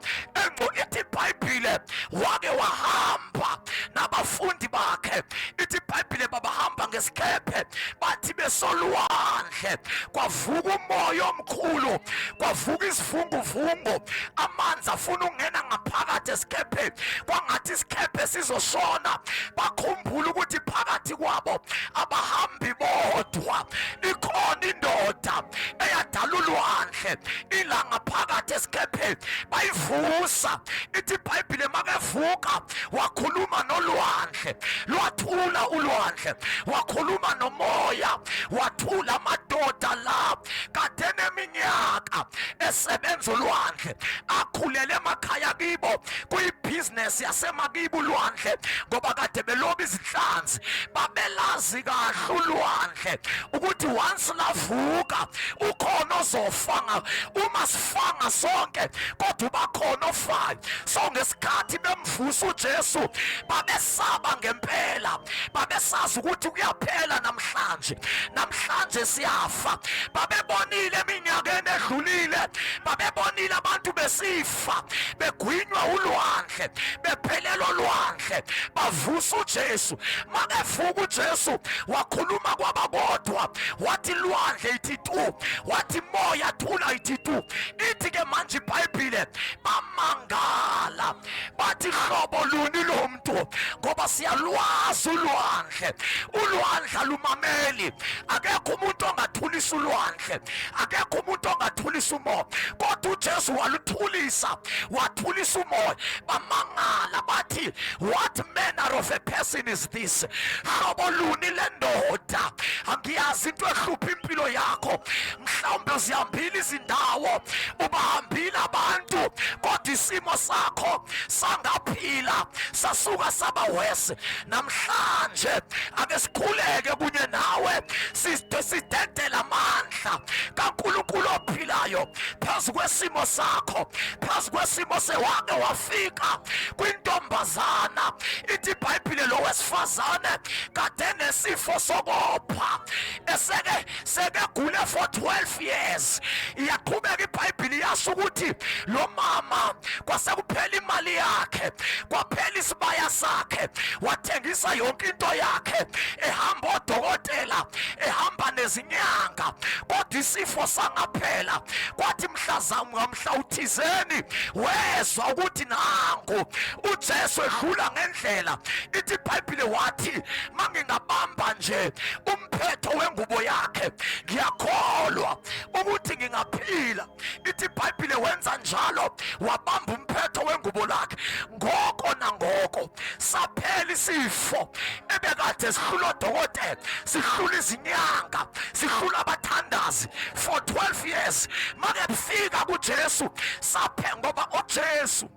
ithi iBhayibhile wake wahamba nabafundi bakhe. Ithi iBhayibhile babahamba ngesikephe bathi besolwandle kwavuka umoya omkhulu, kwavuka isivunguvungu, amanzi afuna ukungena ngaphakathi esikephe, kwangathi isikephe sizoshona. Bakhumbula ukuthi phakathi kwabo abahambi bodwa ikhona indoda eyadala ulwandle ilanga phakathi esikephe bayivusa. Ithi iBhayibhile makevuka wakhuluma nolwandle lwathula, ulwandle wakhuluma nomoya wathula. Amadoda la kade neminyaka esebenza ulwandle akhulele emakhaya kibo kuyibhizinesi yasemakibo ulwandle, ngoba kade beloba izinhlanzi babelazi kahle ulwandle ukuthi once lavuka ukhona ozofanga. Uma sifanga sonke kodwa ubakhona ofayo. So ngesikhathi bemvusa uJesu babesaba ngempela, babesazi ukuthi kuyaphela namhlanje siyafa. Babebonile eminyakeni edlulile, babebonile abantu besifa begwinywa ulwandle, bephelelwa ulwandle, bavusa uJesu. Makevuka uJesu wakhuluma kwababodwa wathi lwandle ithi tu, wathi moya thula ithi tu. Ithi ke manje iBhayibhile bamangala bathi hlobo luni lomuntu, ngoba siyalwazi ulwandle. Ulwandle lumameli, akekho umuntu ongathulisa ulwandle, akekho umuntu ongathulisa umoya, kodwa uJesu waluthulisa, wathulisa umoya. Bamangala bathi what manner of a person is this? Hlobo luni lendoda? Angiyazi into ehlupha impilo yakho, mhlawumbe uzihambile izindawo, ubahambile abantu, kodwa isimo sakho sangaphila sasuka saba worse. Namhlanje ake sikhuleke kunye nawe sidedela amandla kaNkulunkulu ophilayo phezu kwesimo sakho, phezu kwesimo sewake wafika kwintombazana. Ithi iBhayibhile lo wesifazane kade nesifo sokopha seke gule for 12 years. Iyaqhubeka iBhayibhile yasho ukuthi lo mama kwasekuphela imali yakhe, kwaphela isibaya sakhe, wathengisa yonke into yakhe, ehamba odokotela, ehamba nezinyanga, kodwa isifo sangaphela. Kwathi mhla uthizeni wezwa ukuthi nangu uJesu edlula ngendlela. Ithi iBhayibhile wathi mangingabamba nje umphetho wengubo yakhe ngiyakholwa ukuthi ngingaphila. Ithi iBhayibhile wenza njalo, wabamba umphetho wengubo lakhe. Ngoko nangoko saphela isifo ebekade sihlula odokotela, sihlula izinyanga, sihlula abathandazi for 12 years. Make fika kuJesu saphe, ngoba uJesu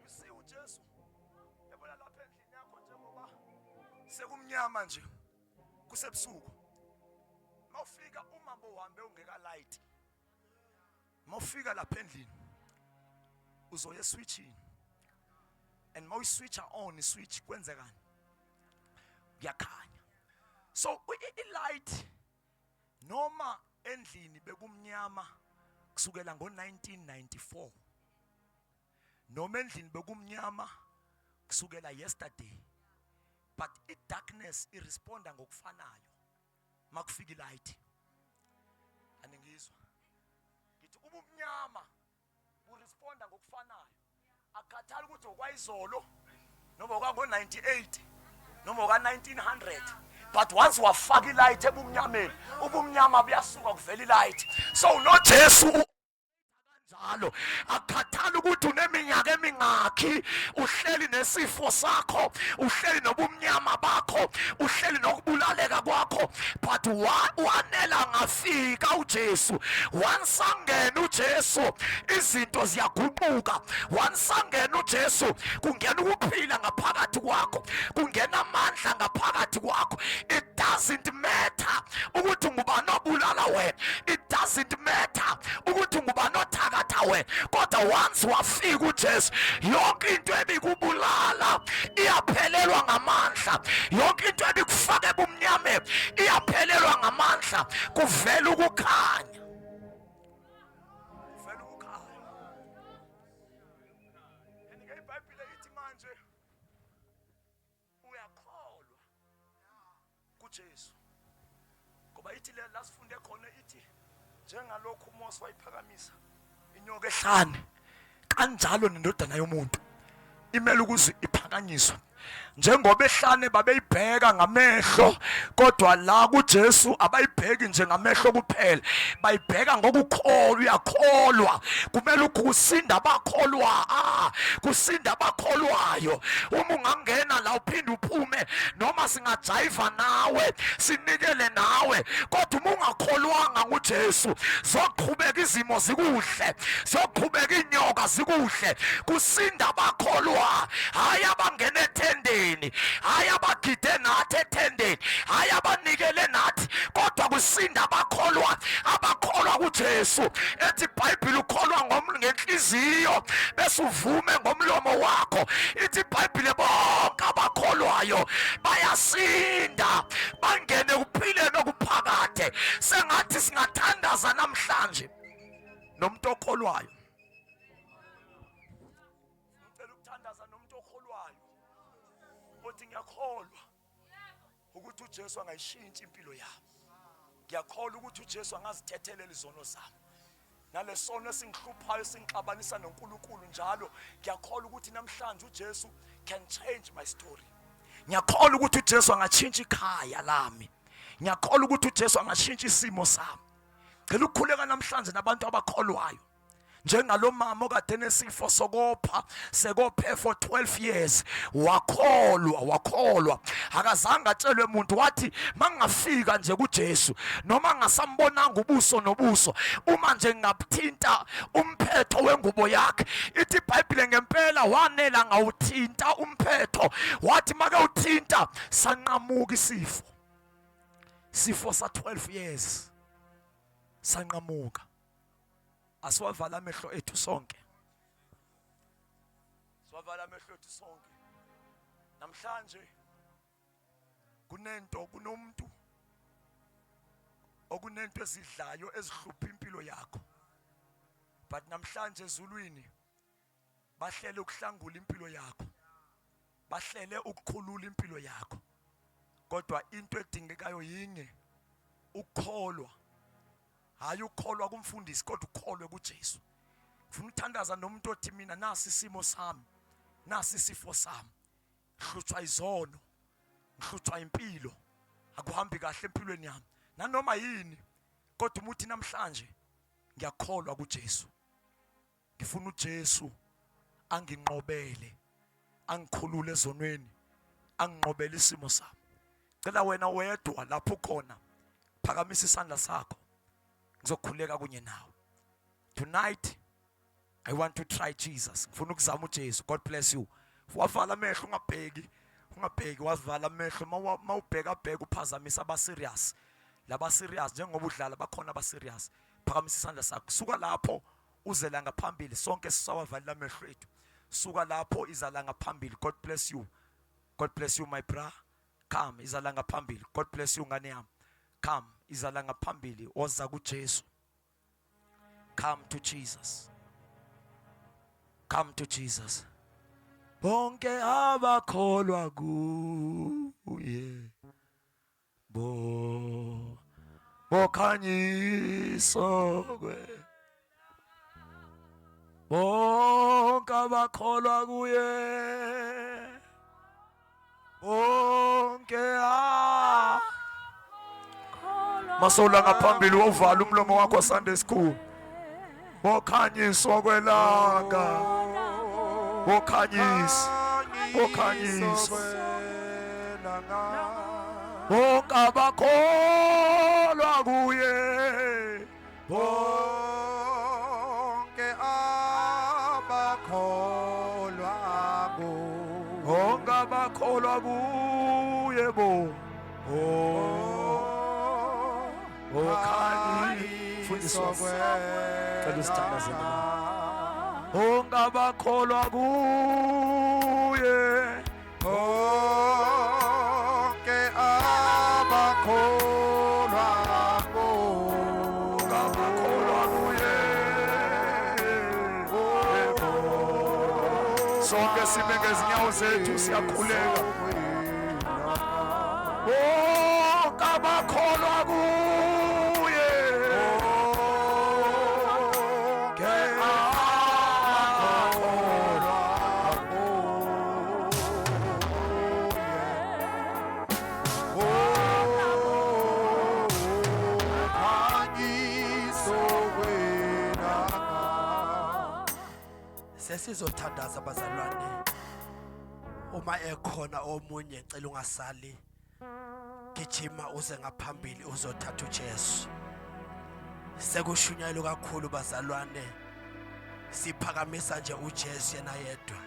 usi uJesu yabona lapha endlini yakho njengoba sekumnyama nje kusebusuku. Mawufika umambo uhambe ungeka light, mawufika lapha endlini uzoya switchini, and mawuswitcha on switch kwenzekani kuyakhanya. So i-light noma endlini bekumnyama kusukela ngo-1994, noma endlini bekumnyama kusukela yesterday, but i-darkness iresponda ngokufanayo makufika i-light. Aningizwa ngithi ubumnyama buresponda ngokufanayo akukhathali ukuthi okwayizolo noma okwango-98 noma okwa-1900, but once wafaka ilight ebumnyameni, ubumnyama buyasuka kuvela ilight. So unoJesu njalo akukhathali ukuthi uneminyaka emingakhi, uhleli nesifo sakho, uhleli nobumnyama bakho, uhleli nokubulaleka kwakho, but wanela ngafika uJesu. Once angena uJesu izinto ziyaguquka. Once angena uJesu kungena ukuphila ngaphakathi kwakho, kungena amandla ngaphakathi kwakho. It doesn't matter ukuthi ngubani obulala wena, it doesn't matter ukuthi ngubani othakatha wena, kodwa once wafika uJesu yonke into ebikubulala iyaphelelwa ngamandla, yonke into ebikufaka ebumnyameni iyaphelelwa ngamandla, kuvela ukukhanya. Kuvela ukukhanya. Yena iBhayibheli ithi manje uyakholwa kuJesu, ngoba ithi la sifunde khona ithi njengalokhu uMose wayiphakamisa inyoka ehlane, kanjalo nendodana yomuntu imele ukuze iphakanyiswe. Njengoba ehlane babeyibheka ngamehlo, kodwa la kuJesu abayibheki nje ngamehlo kuphela, bayibheka ngokukholwa. Uyakholwa, kumele ukusinda abakholwa, kusinda abakholwayo. Uma ungangena la uphinde uphume, noma singajayiva nawe sinikele nawe, kodwa uma ungakholwanga nguJesu zoqhubeka izimo zikuhle, zoqhubeka inyoka zikuhle. Kusinda abakholwa, hayi abangena ethendeni, hayi abagide nathi ethendeni, hayi abanikele nathi, kodwa kusinda abakholwa, abakholwa kuJesu. Ethi iBhayibheli ukholwa ngenhliziyo bese uvume ngomlomo wakho. Ithi iBhayibheli bonke abakholwayo bayasinda, bangene ukuphileni okuphakade. Sengathi singathandaza namhlanje nomuntu okholwayo. Ngicela ukuthandaza nomuntu okholwayo uthi ngiyakholwa ukuthi uJesu angayishintsha impilo yami. Ngiyakholwa ukuthi uJesu angazithethelele izono zami. Nalesono esingihluphayo singixabanisa noNkulunkulu njalo, ngiyakholwa ukuthi namhlanje uJesu can change my story. Ngiyakholwa ukuthi uJesu angatshintsha ikhaya lami. Ngiyakholwa ukuthi uJesu angashintsha isimo sami. Ngicela ukukhuleka namhlanje nabantu abakholwayo. Njengalo mama okade nesifo sokopha, sekophe for 12 years, wakholwa, akazange atshelwe umuntu. Wathi mangafika nje kuJesu, noma ngasambonanga ubuso nobuso, uma nje ngabuthinta umphetho wengubo yakhe, ithi iBhayibheli ngempela wanela ngawuthinta umphetho. Wathi make uthinta sanqamuka isifo sa 12 years sanqamuka. Asiwavala amehlo ethu sonke, siwavala amehlo ethu sonke namhlanje. Kunomuntu okunento ezidlayo ezihlupha impilo yakho, but namhlanje ezulwini bahlele ukuhlangula impilo yakho, bahlele ukukhulula impilo yakho, kodwa into edingekayo yinye, ukukholwa. Hayi ukholwa kumfundisi, kodwa ukholwe kuJesu. Ufuna ukuthandaza nomuntu othi mina nasi isimo sami, nasi isifo sami, ngihlutshwa izono, ngihlutshwa impilo, akuhambi kahle empilweni yami, nanoma yini, kodwa umuthi namhlanje ngiyakholwa kuJesu. Ngifuna uJesu anginqobele, angikhulule ezonweni, anginqobele isimo sami. Cela wena wedwa lapho ukhona, phakamisa isandla sakho, ngizokhuleka kunye nawe. Tonight I want to try Jesus. Ngifuna ukuzama uJesu. God bless you. Wavala amehlo, ungabheki, wavala amehlo. Mawubheka uphazamisa abaserious. Laba serious njengoba udlala bakhona abaserious. Phakamisa isandla sakho. Suka lapho uzela ngaphambili, sonke sisawavala amehlo ethu. Suka lapho izala ngaphambili. God bless you. God bless you my brother. Come, izala ngaphambili. God bless you ngane yami. Come, izala ngaphambili, oza kuJesu. Come to Jesus. Come to Jesus. Bonke abakholwa kuye bokhanyiswe bonke abakholwa kuye bonke masola ngaphambili wovala umlomo wakho Sunday school bokhanyiswa kwelanga bokhanyiswa bonke abakholwa kuye bonke abakholwa bonke abakholwa kuye bokhanyiswa cela usithandaze bonke abakholwa kuye bonke abakholwa sonke sime ngezinyawo zethu siyakhuleka bonke abakholwa kuye sesizothandaza bazalwane uma ekhona omunye cela ungasali gijima uze ngaphambili uzothatha uJesu sekushunyayelo kakhulu bazalwane siphakamisa nje uJesu yena yedwa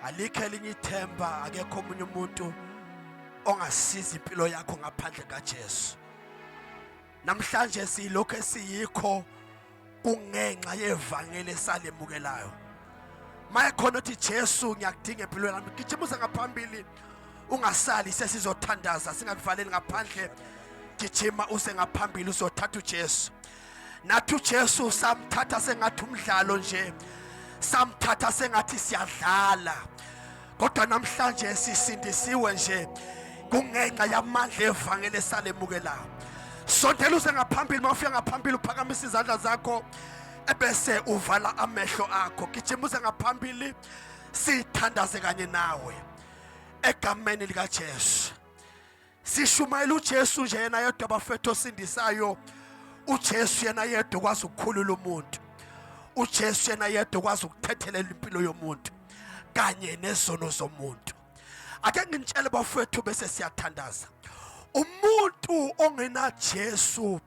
alikho elinye ithemba akekho omunye umuntu ongasiza impilo yakho ngaphandle kaJesu namhlanje silokho esiyikho kungenxa yevangeli esalemukelayo mayekhona uthi Jesu ngiyakudinga empilweni yami gijima uze ngaphambili ungasali sesizothandaza singakuvaleli ngaphandle gijima uze ngaphambili uzothatha uJesu nathi uJesu samthatha sengathi umdlalo nje samthatha sengathi siyadlala kodwa namhlanje sisindisiwe nje kungenxa yamandla evangeli esalemukelayo sondela uze ngaphambili mawufika ngaphambili uphakamisa izandla zakho ebese uvala amehlo akho gijima uze ngaphambili sithandaze kanye nawe egameni lika Jesu sishumayela uJesu nje yena yedwa bafethu osindisayo uJesu yena yedwa kwazi ukukhulula umuntu uJesu yena yedwa kwazi ukuthethelela impilo yomuntu kanye nezono zomuntu ake nginitshele bafethu bese siyathandaza umuntu ongena Jesu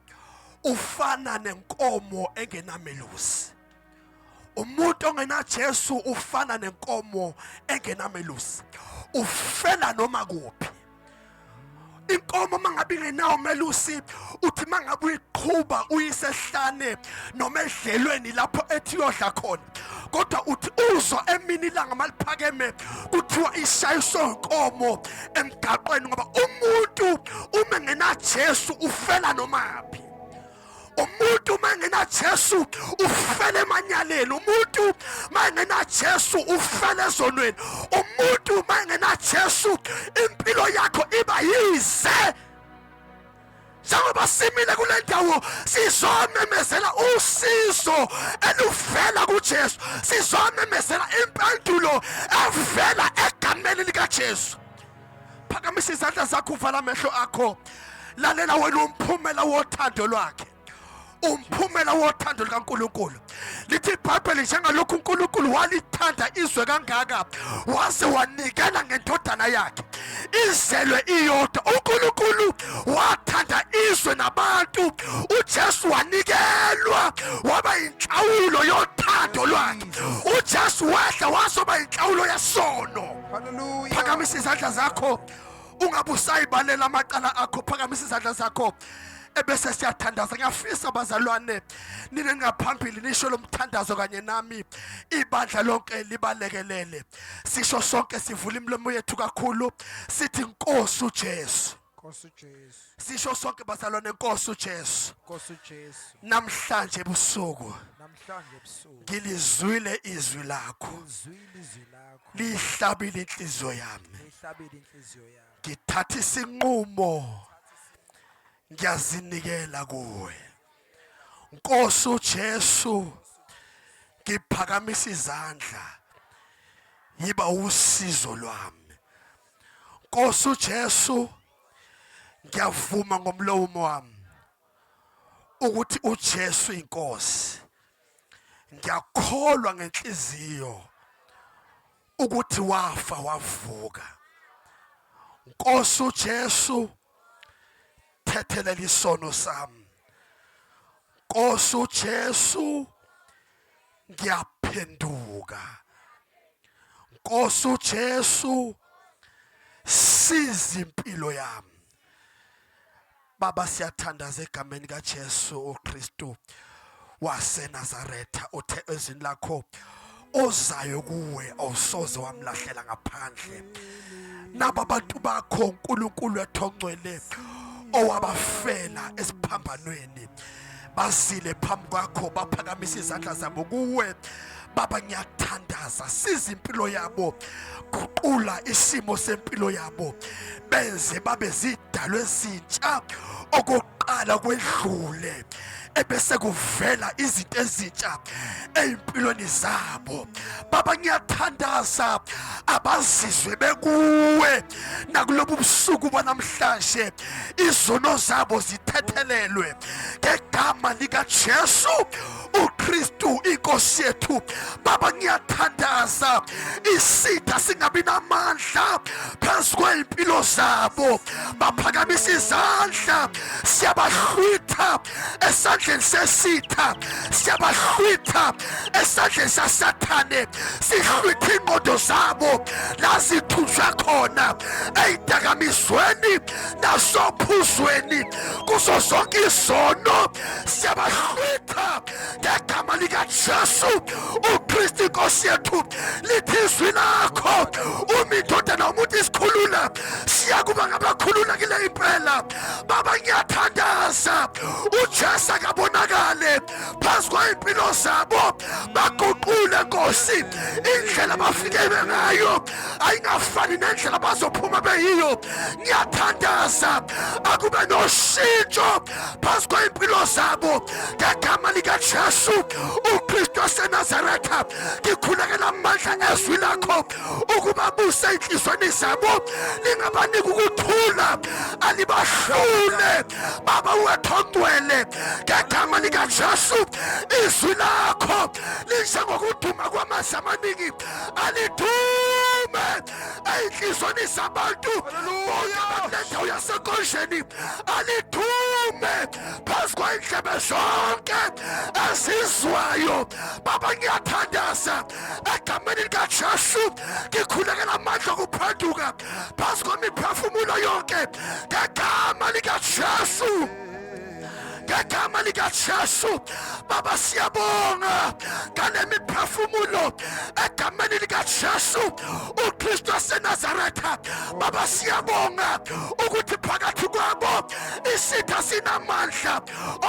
ufana nenkomo engenamelusi umuntu ongena Jesu ufana nenkomo engenamelusi ufela noma kuphi inkomo mangabe ingenawo melusi uthi mangabe uyiqhuba uyisehlane noma edlelweni lapho ethi yodla khona kodwa uthi uzwa emini ilanga maliphakeme kuthiwa ishayiswe inkomo emgaqweni ngoba umuntu uma ngena Jesu ufela nomaphi umuntu mangena Jesu ufele emanyaleni umuntu mangena Jesu ufele ezonweni umuntu mangena Jesu impilo yakho iba yize njengoba simile kule ndawo sizomemezela usizo eluvela kuJesu sizomemezela impendulo evela egameni likaJesu phakamisa izandla zakho uvala amehlo akho lalela wena umphumela wothando lwakhe umphumela wothando likaNkulunkulu lithi iBhayibheli njengalokhu uNkulunkulu walithanda izwe kangaka waze wanikela ngendodana yakhe izelwe iyodwa uNkulunkulu wathanda izwe nabantu uJesu wanikelwa waba inhlawulo yothando lwakhe uJesu wehla wazoba inhlawulo yesono haleluya phakamisa izandla zakho ungabusayibalela amaqala akho phakamisa izandla zakho ebese siyathandaza ngiyafisa bazalwane nine ngaphambili nisho lomthandazo kanye nami ibandla lonke libalekelele sisho sonke sivula imlomo yethu kakhulu sithi Nkosi uJesu Nkosi uJesu sisho sonke bazalwane Nkosi uJesu Nkosi uJesu namhlanje ebusuku namhlanje ebusuku ngilizwile izwi lakho uzwile izwi lakho lihlabile inhliziyo yami lihlabile inhliziyo yami ngithatha isinqumo ngiyazinikela kuwe Nkosi uJesu ngiphakamisa izandla yiba usizo lwami. Nkosi uJesu, ngiyavuma ngomlomo wami ukuthi uJesu inkosi. Ngiyakholwa ngenhliziyo ukuthi wafa wavuka. Nkosi uJesu, thethelela isono sami. Nkosi uJesu, ngiyaphenduka. Nkosi uJesu, siza impilo yami. Baba, siyathandaza egameni kaJesu uKristu waseNazaretha, othe ezini lakho ozayo kuwe awusoze wamlahlela ngaphandle. Naba bantu bakho uNkulunkulu wethu ongcwele owabafela esiphambanweni bazile phambi kwakho baphakamisa izandla zabo kuwe. Baba, ngiyathandaza, siza impilo yabo, guqula isimo sempilo yabo, benze babe zidalwa ezintsha, okokuqala kwedlule ebese kuvela izinto ezintsha empilweni zabo. Baba, ngiyathandaza abazizwe bekuwe nakulobu busuku banamhlanje izono zabo zithethelelwe ngegama likaJesu uKristu inkosi yethu. Baba, ngiyathandaza isitha singabi namandla phezu kwempilo zabo. Baphakamisa izandla, siyabahlwitha esandleni sesitha, siyabahlwitha esandleni saSathane, sihlwitha ingqondo zabo la zithunjwe khona ey'dakamizweni nasophuzweni kuzo zonke izono. Siyabahlwitha ngegama likaJesu uKristu inkosi yethu. Lithi izwi lakho uma indoda nomuntu isikhulula siyakuba ngabakhulula kule impela. Baba, ngiyathandaza uJesu akabonakale phezu kwempilo zabo, baguqule Nkosi indlela bafike ngayo ayingafani nendlela bazophuma beyiyo. Ngiyathandaza akube noshintsho phezu kwempilo zabo ngegama likaJesu uKristu waseNazaretha. Ngikhulekela amandla ezwi lakho ukuba buse inhlizweni zabo, lingabaniki ukuthula, alibahlule Baba wethu ongcwele ngegama likaJesu. Izwi lakho linjengokuduma kwamanzi amaningi, alidume ey'nhlizweni zabantu bonke abakule ndawo yaseNkonjeni, alidume phezu kwey'ndlebe zonke ezizwayo. Baba, ngiyathandaza egameni likaJesu, ngikhulekela amandla okuphenduka phezu kwemiphefumulo yonke ngegama likaJesu, ngegama likaJesu. Baba, siyabonga ngale miphefumulo egameni likaJesu uKristu waseNazaretha. Baba, siyabonga ukuthi phakathi kwabo isitha sinamandla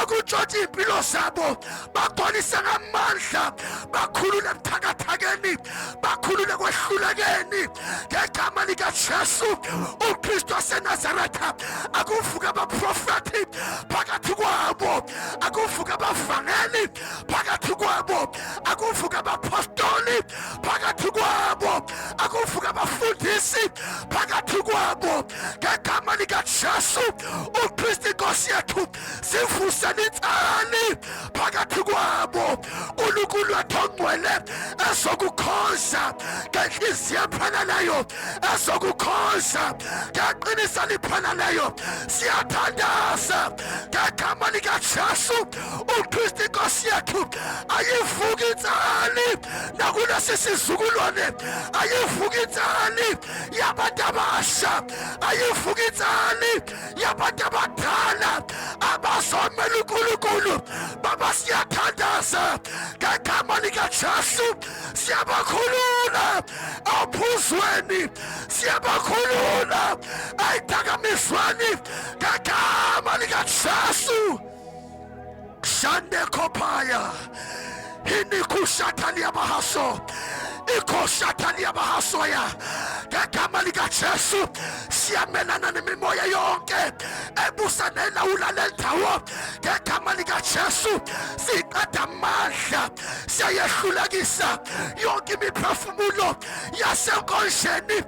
okutshontsha impilo zabo, bagcwalise ngamandla, bakhulule ebuthakathakeni, bakhulule kwehlulekeni ngegama likaJesu uKristu waseNazaretha. Akuvuke abaprofethi phakathi kwabo, akuvuke abavangeli phakathi kwabo, akuvuke abapostoli phakathi kwabo, akuvuke abafundisi phakathi kwabo ngegama likaJesu uKristu inkosi yethu. Sivuseni insali phakathi kwabo, uNkulunkulu wethu ongcwele ezokukhonza ngenhliziyo epheleleyo, ezokukhonza ngeqiniso elipheleleyo. Siyathandaza ngegama likaJesu uKristu inkosi yethu. Ayivuke insali nakulesi sizukulwane, ayivuke insali yabantu abasha, ayivuke insali yabantu abadala abazomela uNkulunkulu. Baba, siyathandaza ngegama likaJesu, siyabakhulula ophuzweni, siyabakhulula ey'dakamizweni ngegama likaJesu. Shande kopaya hinikushatali abahaso ikoshatali yabahasoya ngegama likaJesu siyamelana nemimoya yonke ebusa nelawula lendawo ngegama likaJesu siqeda amandla siyayehlulekisa yonke imiphefumulo yasenkonjeni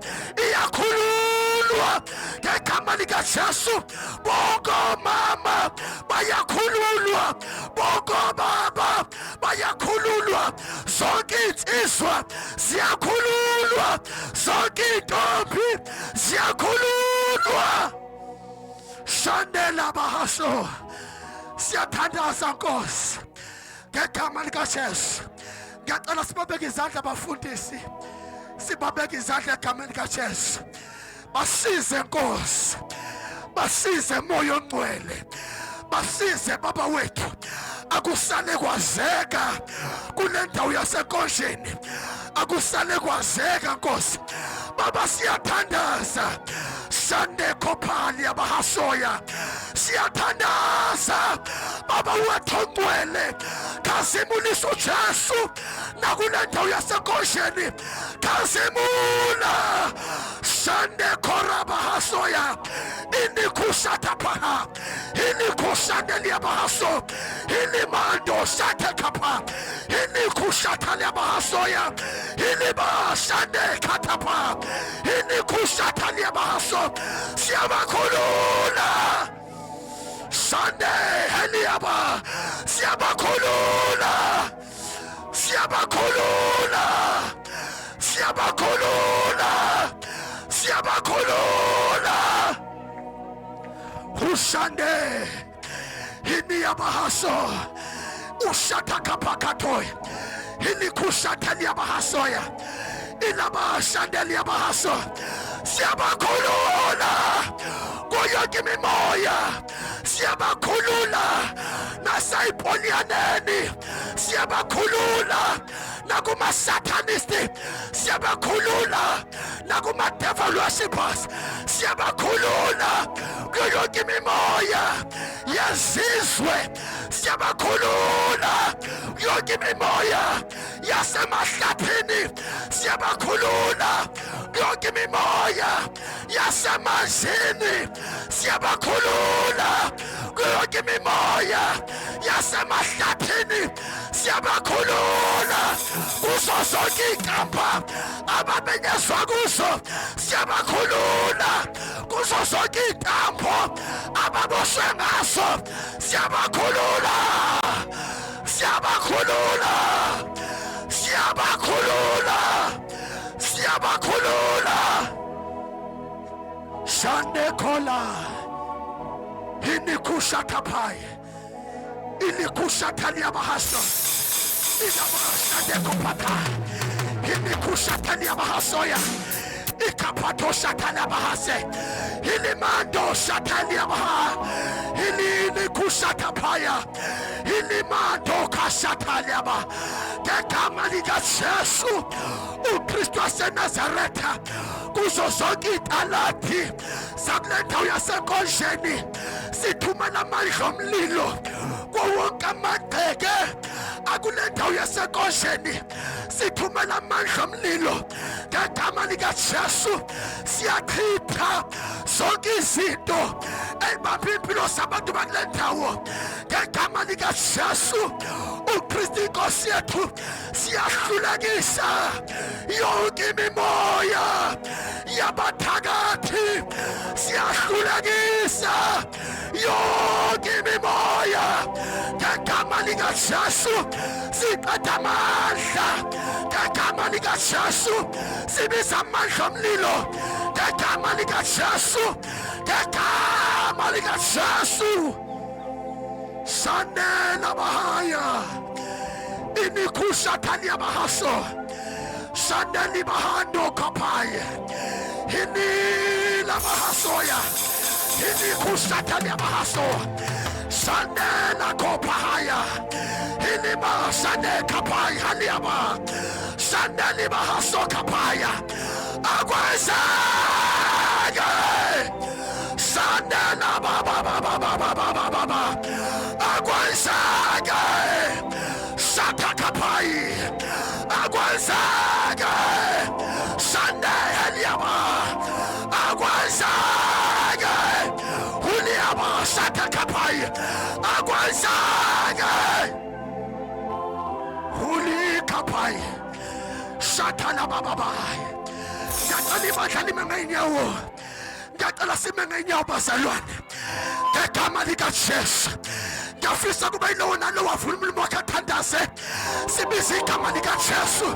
iyakhululwa ngegama likaJesu bonke mama bayakhululwa bonke baba bayakhululwa zonke insizwa ziyakhululwa zonke intombi ziyakhululwa shandela bahaso siyathandaza Nkosi ngegama likaJesu ngiyacela sibabeke izandla abafundisi sibabeke izandla egameni likaJesu basize Nkosi basize moyo ongcwele basize baba wethu akusale kwazeka kule ndawo yasenkonjeni akusale kwazeka Nkosi baba siyathandaza sande kophali abahasoya siyathandaza baba wethu ongcwele khazimulisa uJesu nakule ndawo yasenkonjeni khazimula sande korabahasoya inikushatapha inikushandeliabahaso inimando shatekapa inikushataliabahasoya inibashandekatapa inikushataliabahaso siyabakhulula shande heliaba siyabakhulula siyabakhulula siyabakhulula siyabakhulula ushande hini yabahaso ushatakapakatoy hini kushatali yabahasoya ilabashandeli yabahaso siyabakhulula kuyoke imimoya siyabakhulula nasayipolyaneni siyabakhulula nakumasatanisti siyabakhulula nakuma-devil worshippers siyabakhulula kuyoke imimoya yezizwe siyabakhulula kuyoke imimoya yasemahlathini siyabakhulula kuyoke imimoya yasemanzini siyabakhulula kuyoke imimoya yasemahlathini siyabakhulula kuzo zonke inkamba ababenyezwa kuzo siyabakhulula kuzo zonke intambo ababoshwe ngazo siyabakhulula siyabakhulula siyabakhulula siyabakhulula shandekola inikushataphaye inikushataliabahaso inabashandekopata inikushataliabahasoya ikapato shatalabahase ilimando shataliabaha ilikushatapaya ilimando kashataliaba ngegama likaJesu uKristu waseNazaretha kuzo zonke italati zakule ndawo yasenkonjeni sithumela amandla omlilo kuwonke amagceke akule ndawo yasenkonjeni sithumela amandla omlilo ngegama likaJesu siyachitha zonke izinto ezibamba impilo zabantu bakule ndawo ngegama likaJesu uKristu inkosi yethu siyahlulekisa yonke imimoya yabathakathi siyahlulekisa yonke imimoya ngegama likaJesu siqeda amandla ngegama likaJesu sibiza amandla omlilo ngegama likaJesu ngegama likaJesu sanela bahaya inikushatali bahaso shandali bahando kapaye ini la bahasoya inikushatali bahaso shandela kopahaya ini masane kapai haliaba shandali bahaso kapaya agweza shandela baba agwanzaga shatakapai agwanzaga Shatana bababai. Ngiyacela ibandla lime ngeenyawo. Ngiyacela sime ngeenyawo bazalwane. Ngegama likaJesu. Ngiyafisa kuba yilowo nalowo avula umlomo wakhe athandaze. Sibize igama likaJesu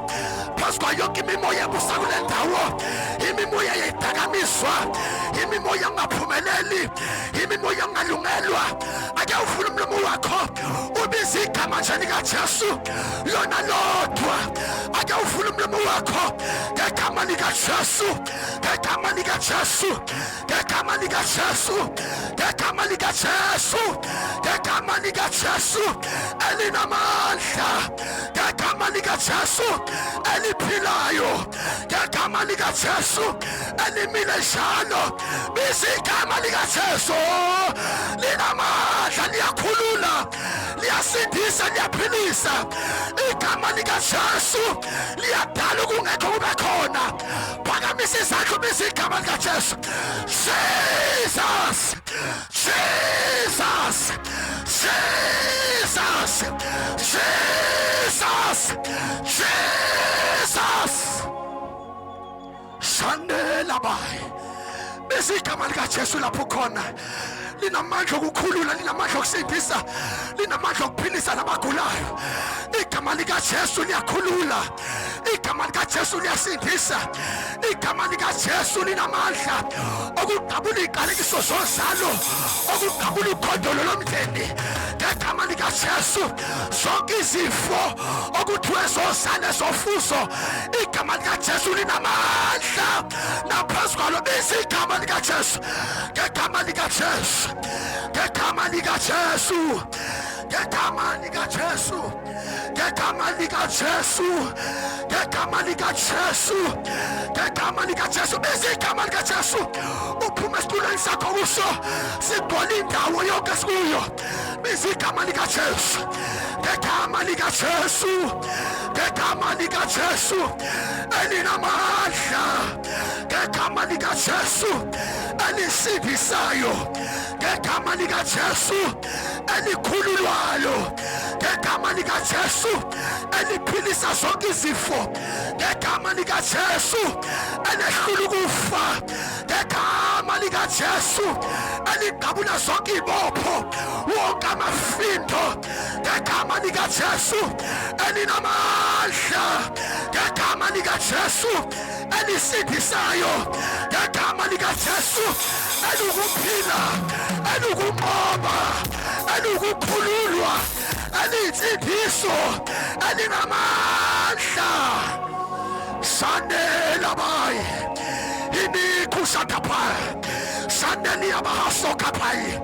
phezu kwayo yonke imimoya ebusa kule ndawo. Imimoya yedakamizwa, imimoya engaphumeleli, imimoya engalungelwa. Ake uvule umlomo wakho ubize igama nje likaJesu lona lodwa. Ake uvule umlomo wakho ngegama likaJesu, ngegama likaJesu, ngegama likaJesu, ngegama likaJesu, ngegama likaJesu elinamandla, ngegama likaJesu eliphilayo, ngegama likaJesu elimile njalo. Biza igama likaJesu linamandla, liyakhulula, liyasindisa, liyaphilisa. Igama likaJesu liyadala ukungekho kube khona. Phakamisa izandla ubiza igama likaJesu. Jesus, Jesus, Jesus, Jesus, Jesus. Shandela bai. Biza igama likaJesu lapho khona. Linamandla okukhulula, linamandla okusindisa, linamandla okuphilisa nabagulayo. Igama likaJesu liyakhulula, igama likaJesu liyasindisa, igama likaJesu linamandla okugabula iqalekiso zozalo, okugabula ukhodolo lomndeni. Ngegama likaJesu zonke izifo okuthiwe zozalo zofuzo, igama likaJesu linamandla naphezu kwalo. Biza igama likaJesu, ngegama likaJesu, ngegama likaJesu, ngegama likaJesu, ngegama likaJesu, ngegama likaJesu, ngegama likaJesu. Biza igama likaJesu uphume esitulweni sakho kuso sigcwale indawo yonke esikuyo. Biza igama likaJesu, ngegama likaJesu, ngegama likaJesu elinamandla, ngegama likaJesu elisindisayo, ngegama likaJesu elikhululwayo, ngegama likaJesu eliphilisa zonke izifo, ngegama likaJesu elehlula ukufa, ngegama likaJesu eligabula zonke ibopho, wonke amafindo, ngegama likaJesu elinamandla, ngegama likaJesu elisindisayo, ngegama likaJesu elukuphila, elukunqoba, elukukhululwa, elinsindiso, elinamandla. Shandela bai. Inikushatapa. Shandeli abahasoka bai.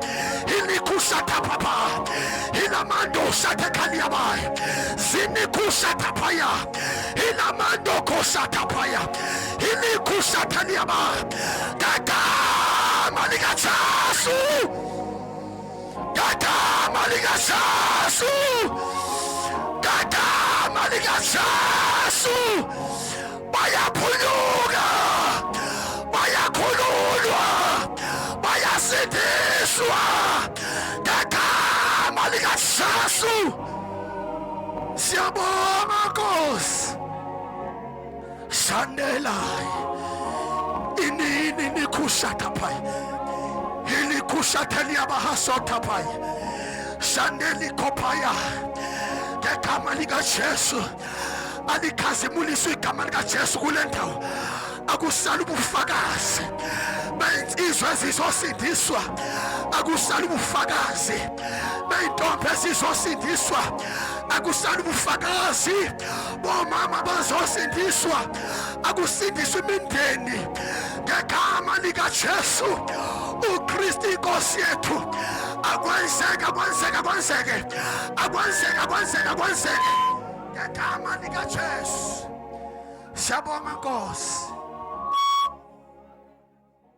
Inikushatapa. Inamando shatekania bai. Zinikushatapaya. Inamando koshatapaya. Inikushatania bai. Gagama likaJesu. Gagama likaJesu. Gagama likaJesu. Bayaphunyuka, bayakhululwa, bayasindiswa ngegama likaJesu. Siyabonga Nkosi. Shandela inini nikushatapaya, ilikushateli abahasotapaya, shandeli kopaya, ngegama likaJesu. Alikhazimuliswe igama likaJesu kule ndawo. Akusala ubufakazi bensizwe ezizosindiswa, akusala ubufakazi beyintombi ezizosindiswa, akusala ubufakazi bomama bazosindiswa, akusindiswe imindeni ngegama likaJesu. uKristu inkosi yethu. Akwenzeke, akwenzeke, akwenzeke, akwenzeke, akwenzeke, akwenzeke ngegama likaJesu. Siyabonga Nkosi.